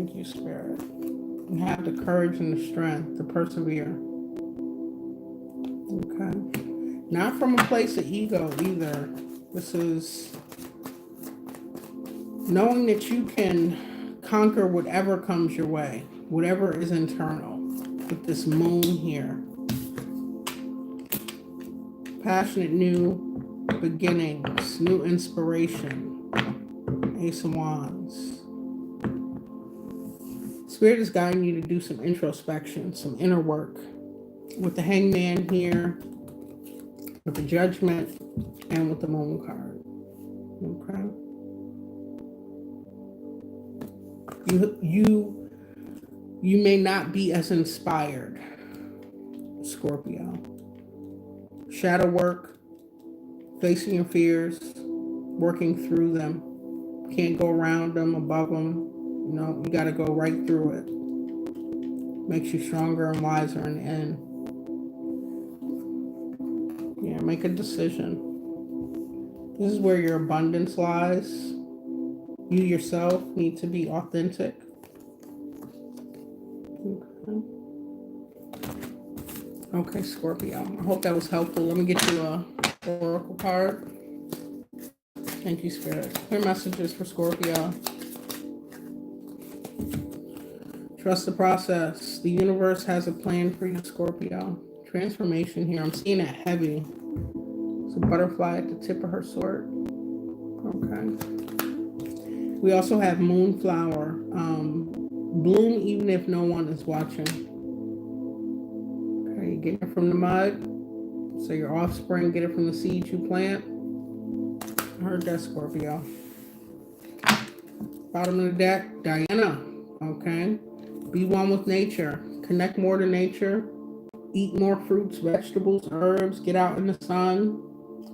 Thank you, Spirit. And have the courage and the strength to persevere. Okay. Not from a place of ego either. This is knowing that you can conquer whatever comes your way, whatever is internal. With this moon here. Passionate new beginnings, new inspiration. Ace of Wands. Spirit is guiding you to do some introspection, some inner work. With the Hangman here, with the Judgment, and with the Moon card. Okay. You may not be as inspired, Scorpio. Shadow work, facing your fears, working through them. Can't go around them, above them. You know, you got to go right through it. Makes you stronger and wiser in the end. Yeah, make a decision. This is where your abundance lies. You yourself need to be authentic. Okay, Scorpio. I hope that was helpful. Let me get you a oracle card. Thank you, Spirit. Clear messages for Scorpio. Trust the process. The universe has a plan for you, Scorpio. Transformation here. I'm seeing it heavy. It's a butterfly at the tip of her sword. Okay. We also have moonflower. Bloom even if no one is watching. Okay, you get it from the mud. So your offspring get it from the seeds you plant. I heard that, Scorpio. Bottom of the deck, Diana. Okay. Be one with nature. Connect more to nature. Eat more fruits, vegetables, herbs. Get out in the sun.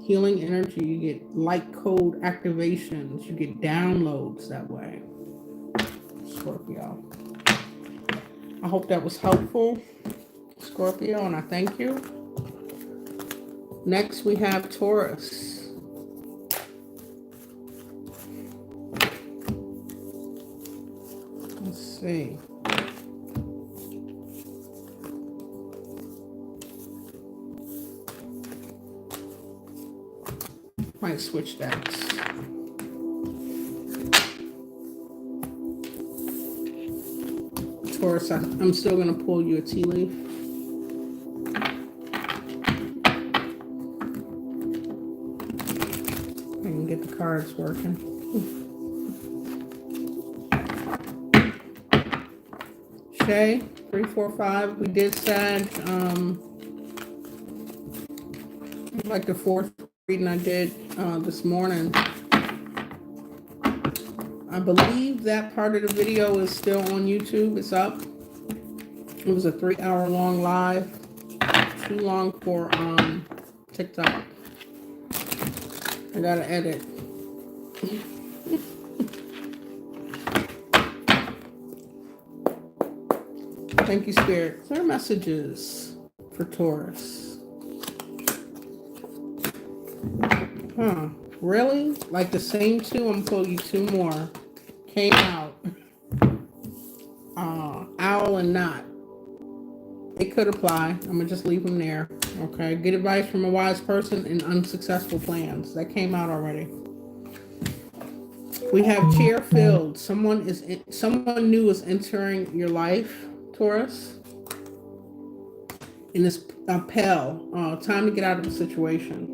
Healing energy. You get light code activations. You get downloads that way. Scorpio. I hope that was helpful, Scorpio, and I thank you. Next, we have Taurus. Let's see. Might switch decks. Taurus, I'm still going to pull you a tea leaf. I can get the cards working. Shay, 345. We did Sag. Like the fourth reading I did this morning. I believe that part of the video is still on YouTube. It's up. It was a 3-hour-long live. Too long for TikTok. I gotta edit. Thank you, Spirit. Clear messages for Taurus. Huh. Really? Like the same two? I'm pulling you two more. Came out. Owl and knot. It could apply. I'm going to just leave them there. Okay. Good advice from a wise person and unsuccessful plans. That came out already. We have chair filled. Someone new is entering your life, Taurus. And it's a pell. Time to get out of the situation.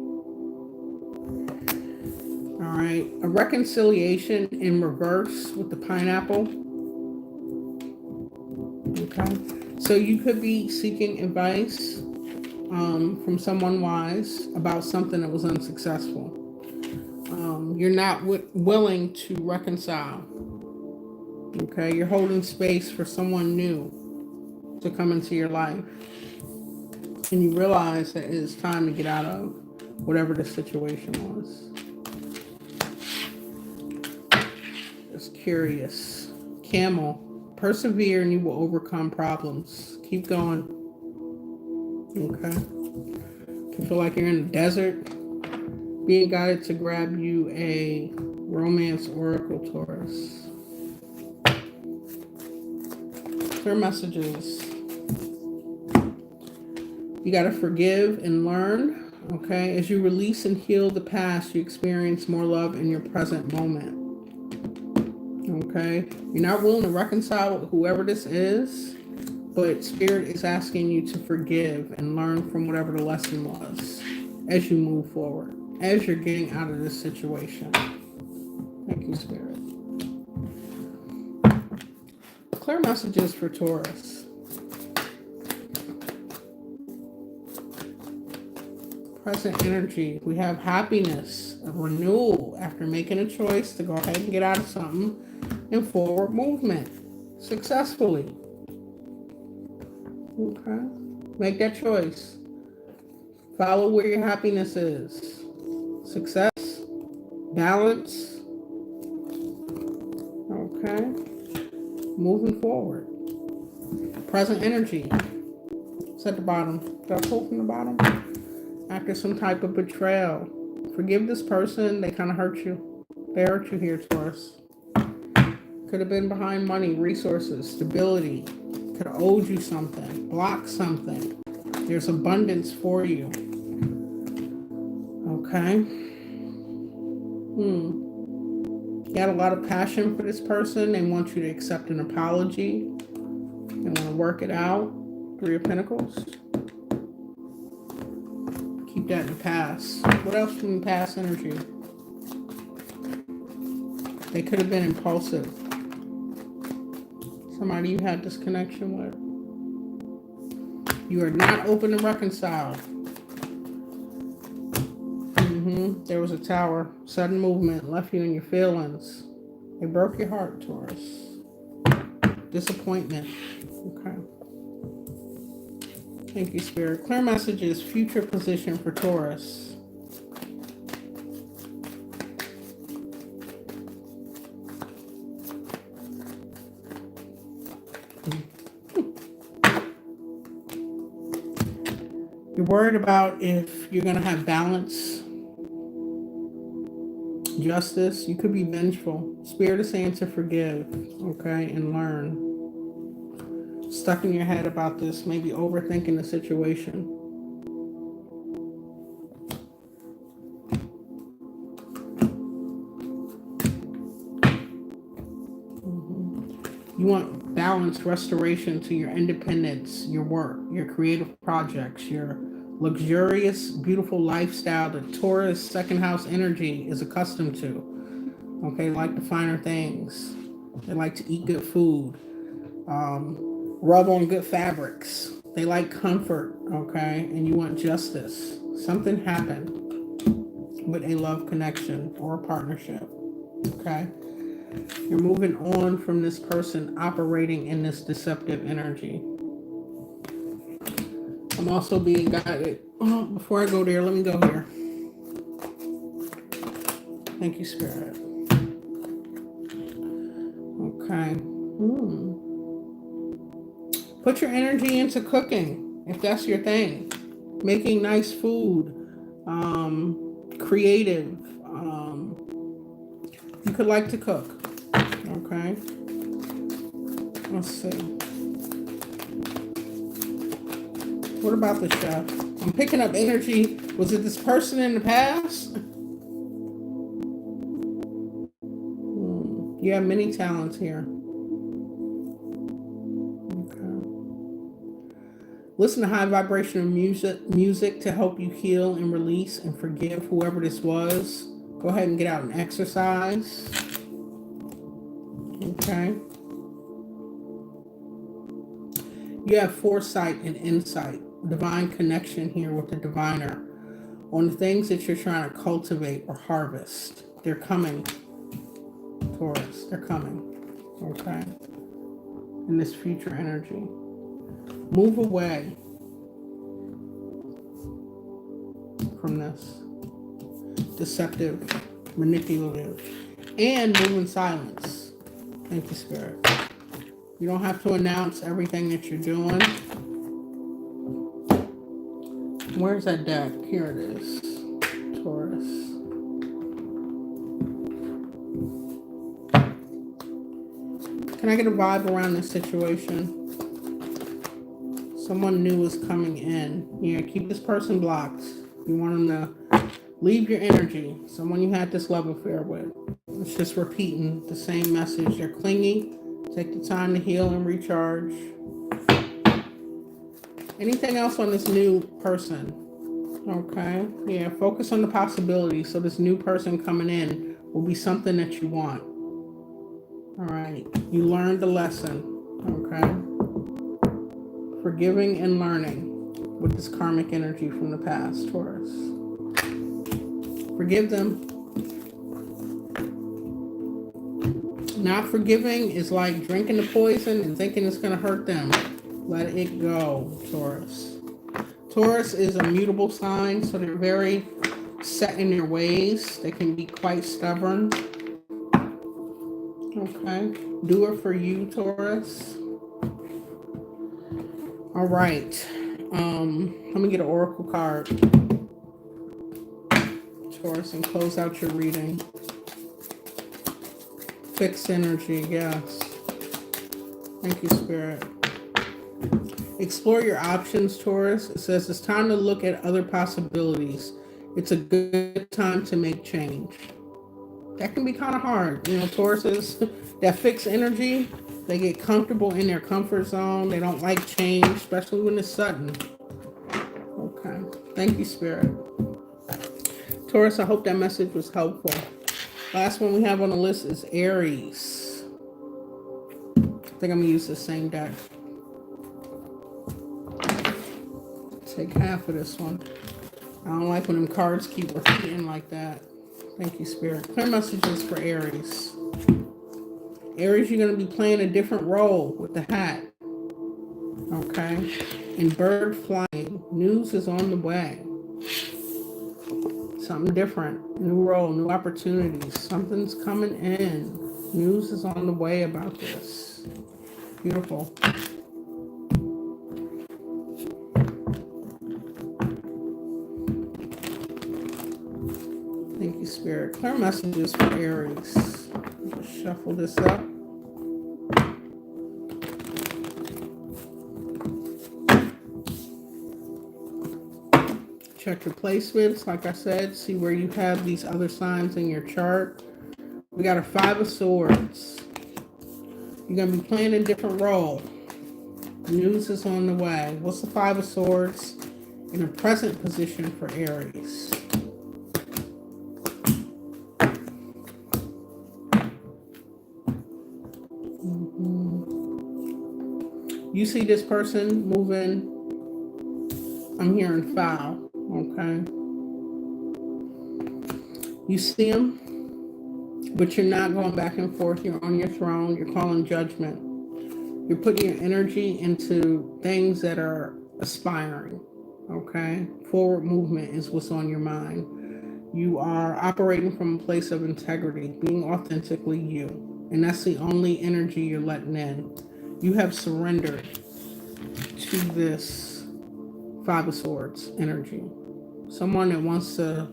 All right. A reconciliation in reverse with the pineapple. Okay. So you could be seeking advice from someone wise about something that was unsuccessful. You're not willing to reconcile. Okay. You're holding space for someone new to come into your life. And you realize that it is time to get out of whatever the situation was. Just curious. Camel. Persevere and you will overcome problems. Keep going. Okay. You feel like you're in the desert. Being guided to grab you a romance oracle, Taurus. Clear messages. You got to forgive and learn. Okay. As you release and heal the past, you experience more love in your present moment. Okay. You're not willing to reconcile with whoever this is, but Spirit is asking you to forgive and learn from whatever the lesson was as you move forward, as you're getting out of this situation. Thank you, Spirit. Clear messages for Taurus. Present energy. We have happiness, a renewal after making a choice to go ahead and get out of something, and forward movement successfully. Okay. Make that choice. Follow where your happiness is. Success. Balance. Okay. Moving forward. Present energy. It's at the bottom. Did I pull from the bottom? After some type of betrayal. Forgive this person. They kind of hurt you. They hurt you here, Taurus. Could have been behind money, resources, stability. Could have owed you something. Blocked something. There's abundance for you. Okay. You got a lot of passion for this person. They want you to accept an apology. They want to work it out. Three of Pentacles. Keep that in the past. What else from the past energy? They could have been impulsive. Somebody you had this connection with. You are not open to reconcile. There was a tower. Sudden movement. Left you in your feelings. They broke your heart, Taurus. Disappointment. Okay. Thank you, Spirit. Clear messages. Future position for Taurus. You're worried about if you're going to have balance, justice. You could be vengeful. Spirit is saying to forgive, okay, and learn. Stuck in your head about this, maybe overthinking the situation. You want balance, restoration to your independence, your work, your creative projects, your luxurious, beautiful lifestyle that Taurus second house energy is accustomed to. Okay, like the finer things. They like to eat good food, rub on good fabrics. They like comfort, okay? And you want justice. Something happened with a love connection or a partnership, okay? You're moving on from this person operating in this deceptive energy. I'm also being guided. Oh, before I go there, let me go here. Thank you, Spirit. Okay. Put your energy into cooking, if that's your thing. Making nice food. Creative. You could like to cook. Okay. Let's see. What about the chef? I'm picking up energy. Was it this person in the past? You have many talents here. Okay. Listen to high vibrational music to help you heal and release and forgive whoever this was. Go ahead and get out and exercise. Okay. You have foresight and insight, divine connection here with the diviner on the things that you're trying to cultivate or harvest. They're coming, Taurus. They're coming. Okay. In this future energy. Move away from this deceptive, manipulative, and move in silence. Thank you, Spirit. You don't have to announce everything that you're doing. Where's that deck? Here it is. Taurus. Can I get a vibe around this situation? Someone new is coming in. Yeah, keep this person blocked. You want them to leave your energy. Someone you had this love affair with. It's just repeating the same message. They're clingy. Take the time to heal and recharge. Anything else on this new person? Okay. Yeah, focus on the possibilities. So this new person coming in will be something that you want. All right. You learned the lesson. Okay. Forgiving and learning with this karmic energy from the past, Taurus. Forgive them. Not forgiving is like drinking the poison and thinking it's going to hurt them. Let it go, Taurus. Taurus is a mutable sign, so they're very set in their ways. They can be quite stubborn. Okay. Do it for you, Taurus. All right. Let me get an oracle card, Taurus, and close out your reading. Fixed energy, yes. Thank you, Spirit. Explore your options, Taurus. It says it's time to look at other possibilities. It's a good time to make change. That can be kind of hard. You know, Tauruses, that fixed energy, they get comfortable in their comfort zone. They don't like change, especially when it's sudden. Okay. Thank you, Spirit. Taurus, I hope that message was helpful. Last one we have on the list is Aries. I think I'm going to use the same deck. Take half of this one. I don't like when them cards keep repeating like that. Thank you, Spirit. Clear messages for Aries. Aries, you're going to be playing a different role with the hat. Okay? And bird flying. News is on the way. Something different. New role, new opportunities. Something's coming in. News is on the way about this. Beautiful. Thank you, Spirit. Clear messages for Aries. Just shuffle this up. Check your placements. Like I said, see where you have these other signs in your chart. We got a 5 of Swords. You're going to be playing a different role. News is on the way. What's the 5 of Swords in a present position for Aries? You see this person moving. I'm hearing foul. Okay. You see him, but you're not going back and forth. You're on your throne. You're calling judgment. You're putting your energy into things that are aspiring. Okay. Forward movement is what's on your mind. You are operating from a place of integrity, being authentically you. And that's the only energy you're letting in. You have surrendered to this 5 of Swords energy. Someone that wants to,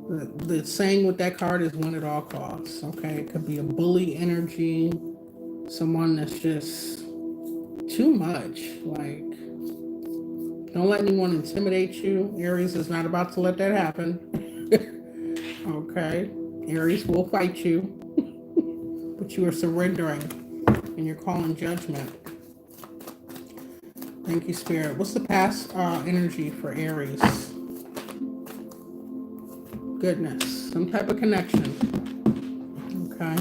the saying with that card is win at all costs. Okay, it could be a bully energy, someone that's just too much. Like, don't let anyone intimidate you. Aries is not about to let that happen. Okay, Aries will fight you, but you are surrendering and you're calling judgment. Thank you, Spirit. What's the past energy for Aries? Goodness. Some type of connection. Okay.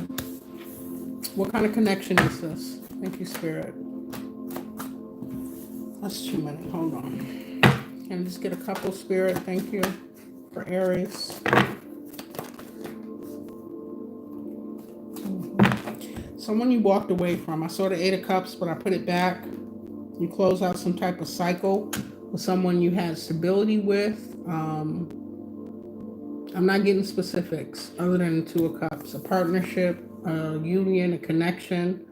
What kind of connection is this? Thank you, Spirit. That's too many. Hold on. Can I just get a couple, Spirit? Thank you for Aries. Someone you walked away from. I saw the 8 of Cups, but I put it back. You close out some type of cycle with someone you had stability with. I'm not getting specifics other than the 2 of Cups. A partnership, a union, a connection.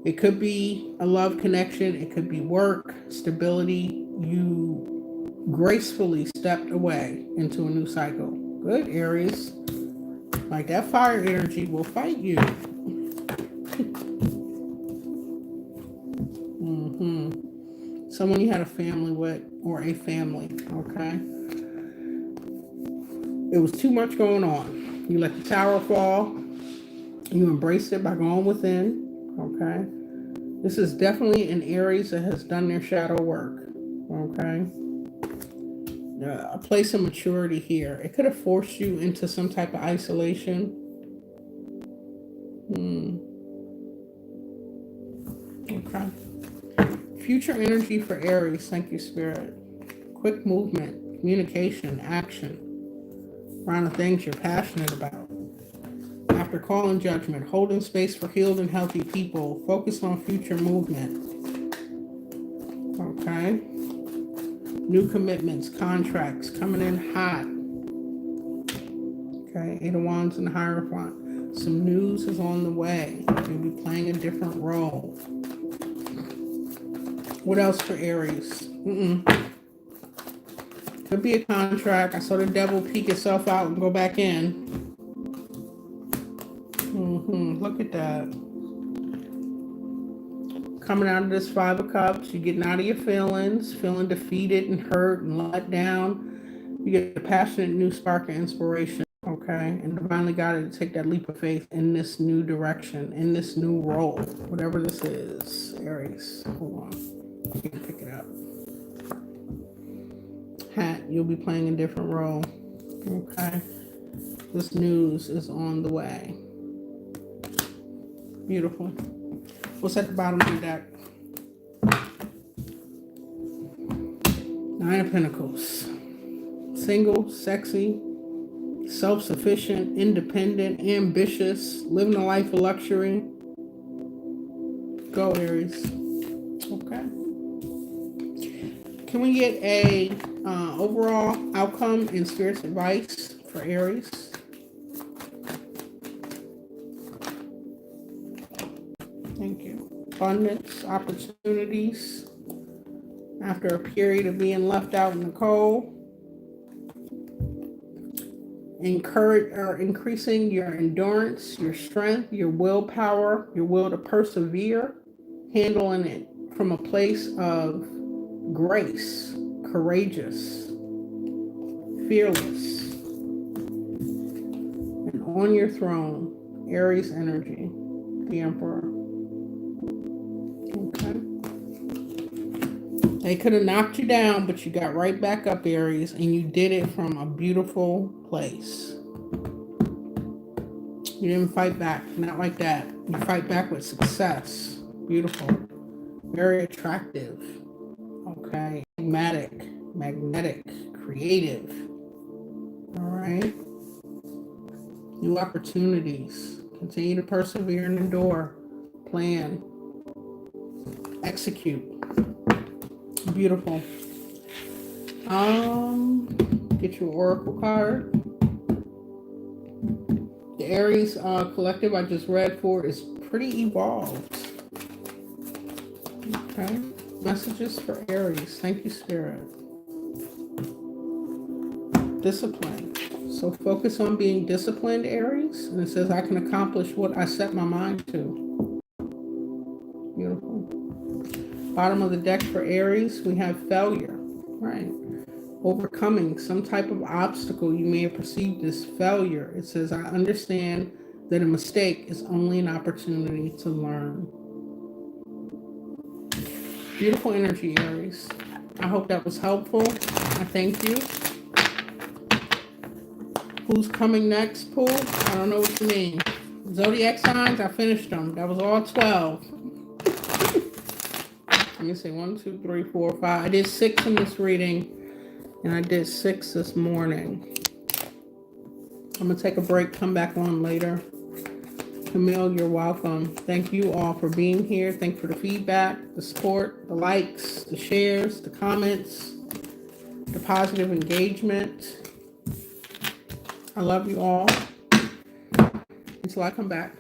It could be a love connection. It could be work, stability. You gracefully stepped away into a new cycle. Good, Aries. Like that fire energy will fight you. someone you had a family with, or a family, okay? It was too much going on. You let the tower fall. You embraced it by going within, okay? This is definitely an Aries that has done their shadow work, okay? A place of maturity here. It could have forced you into some type of isolation. Okay. Future energy for Aries. Thank you, Spirit. Quick movement, communication, action around the things you're passionate about. After calling judgment, holding space for healed and healthy people, focus on future movement. Okay. New commitments, contracts coming in hot. Okay. 8 of Wands and the Hierophant. Some news is on the way. You'll be playing a different role. What else for Aries? Could be a contract. I saw the devil peek itself out and go back in. Look at that. Coming out of this 5 of Cups, you're getting out of your feelings, feeling defeated and hurt and let down. You get a passionate new spark of inspiration, okay? And divinely guided to take that leap of faith in this new direction, in this new role, whatever this is. Aries, hold on. You can pick it up. Hat, you'll be playing a different role, okay? This news is on the way. Beautiful. What's at the bottom of the deck? 9 of Pentacles. Single, sexy, self-sufficient, independent, ambitious, living a life of luxury. Go, Aries. Okay. Can we get a overall outcome and Spirit's advice for Aries? Thank you. Abundance, opportunities. After a period of being left out in the cold. Increasing your endurance, your strength, your willpower, your will to persevere. Handling it from a place of grace, courageous, fearless. And on your throne, Aries energy, the Emperor. Okay. They could have knocked you down, but you got right back up, Aries, and you did it from a beautiful place. You didn't fight back, not like that. You fight back with success. Beautiful. Very attractive. Okay. Magnetic, creative. All right. New opportunities. Continue to persevere and endure. Plan. Execute. Beautiful. Get your oracle card. The Aries collective I just read for is pretty evolved. Okay. Messages for Aries. Thank you, Spirit. Discipline. So focus on being disciplined, Aries. And it says I can accomplish what I set my mind to. Beautiful. Bottom of the deck for Aries, we have failure. Right. Overcoming some type of obstacle you may have perceived as failure. It says, I understand that a mistake is only an opportunity to learn. Beautiful energy, Aries. I hope that was helpful. I thank you. Who's coming next, Pool? I don't know what you mean. Zodiac signs, I finished them. That was all 12. Let me see, 1, 2, 3, 4, 5. I did 6 in this reading. And I did 6 this morning. I'm going to take a break, come back on later. Camille, you're welcome. Thank you all for being here. Thank you for the feedback, the support, the likes, the shares, the comments, the positive engagement. I love you all. Until I come back.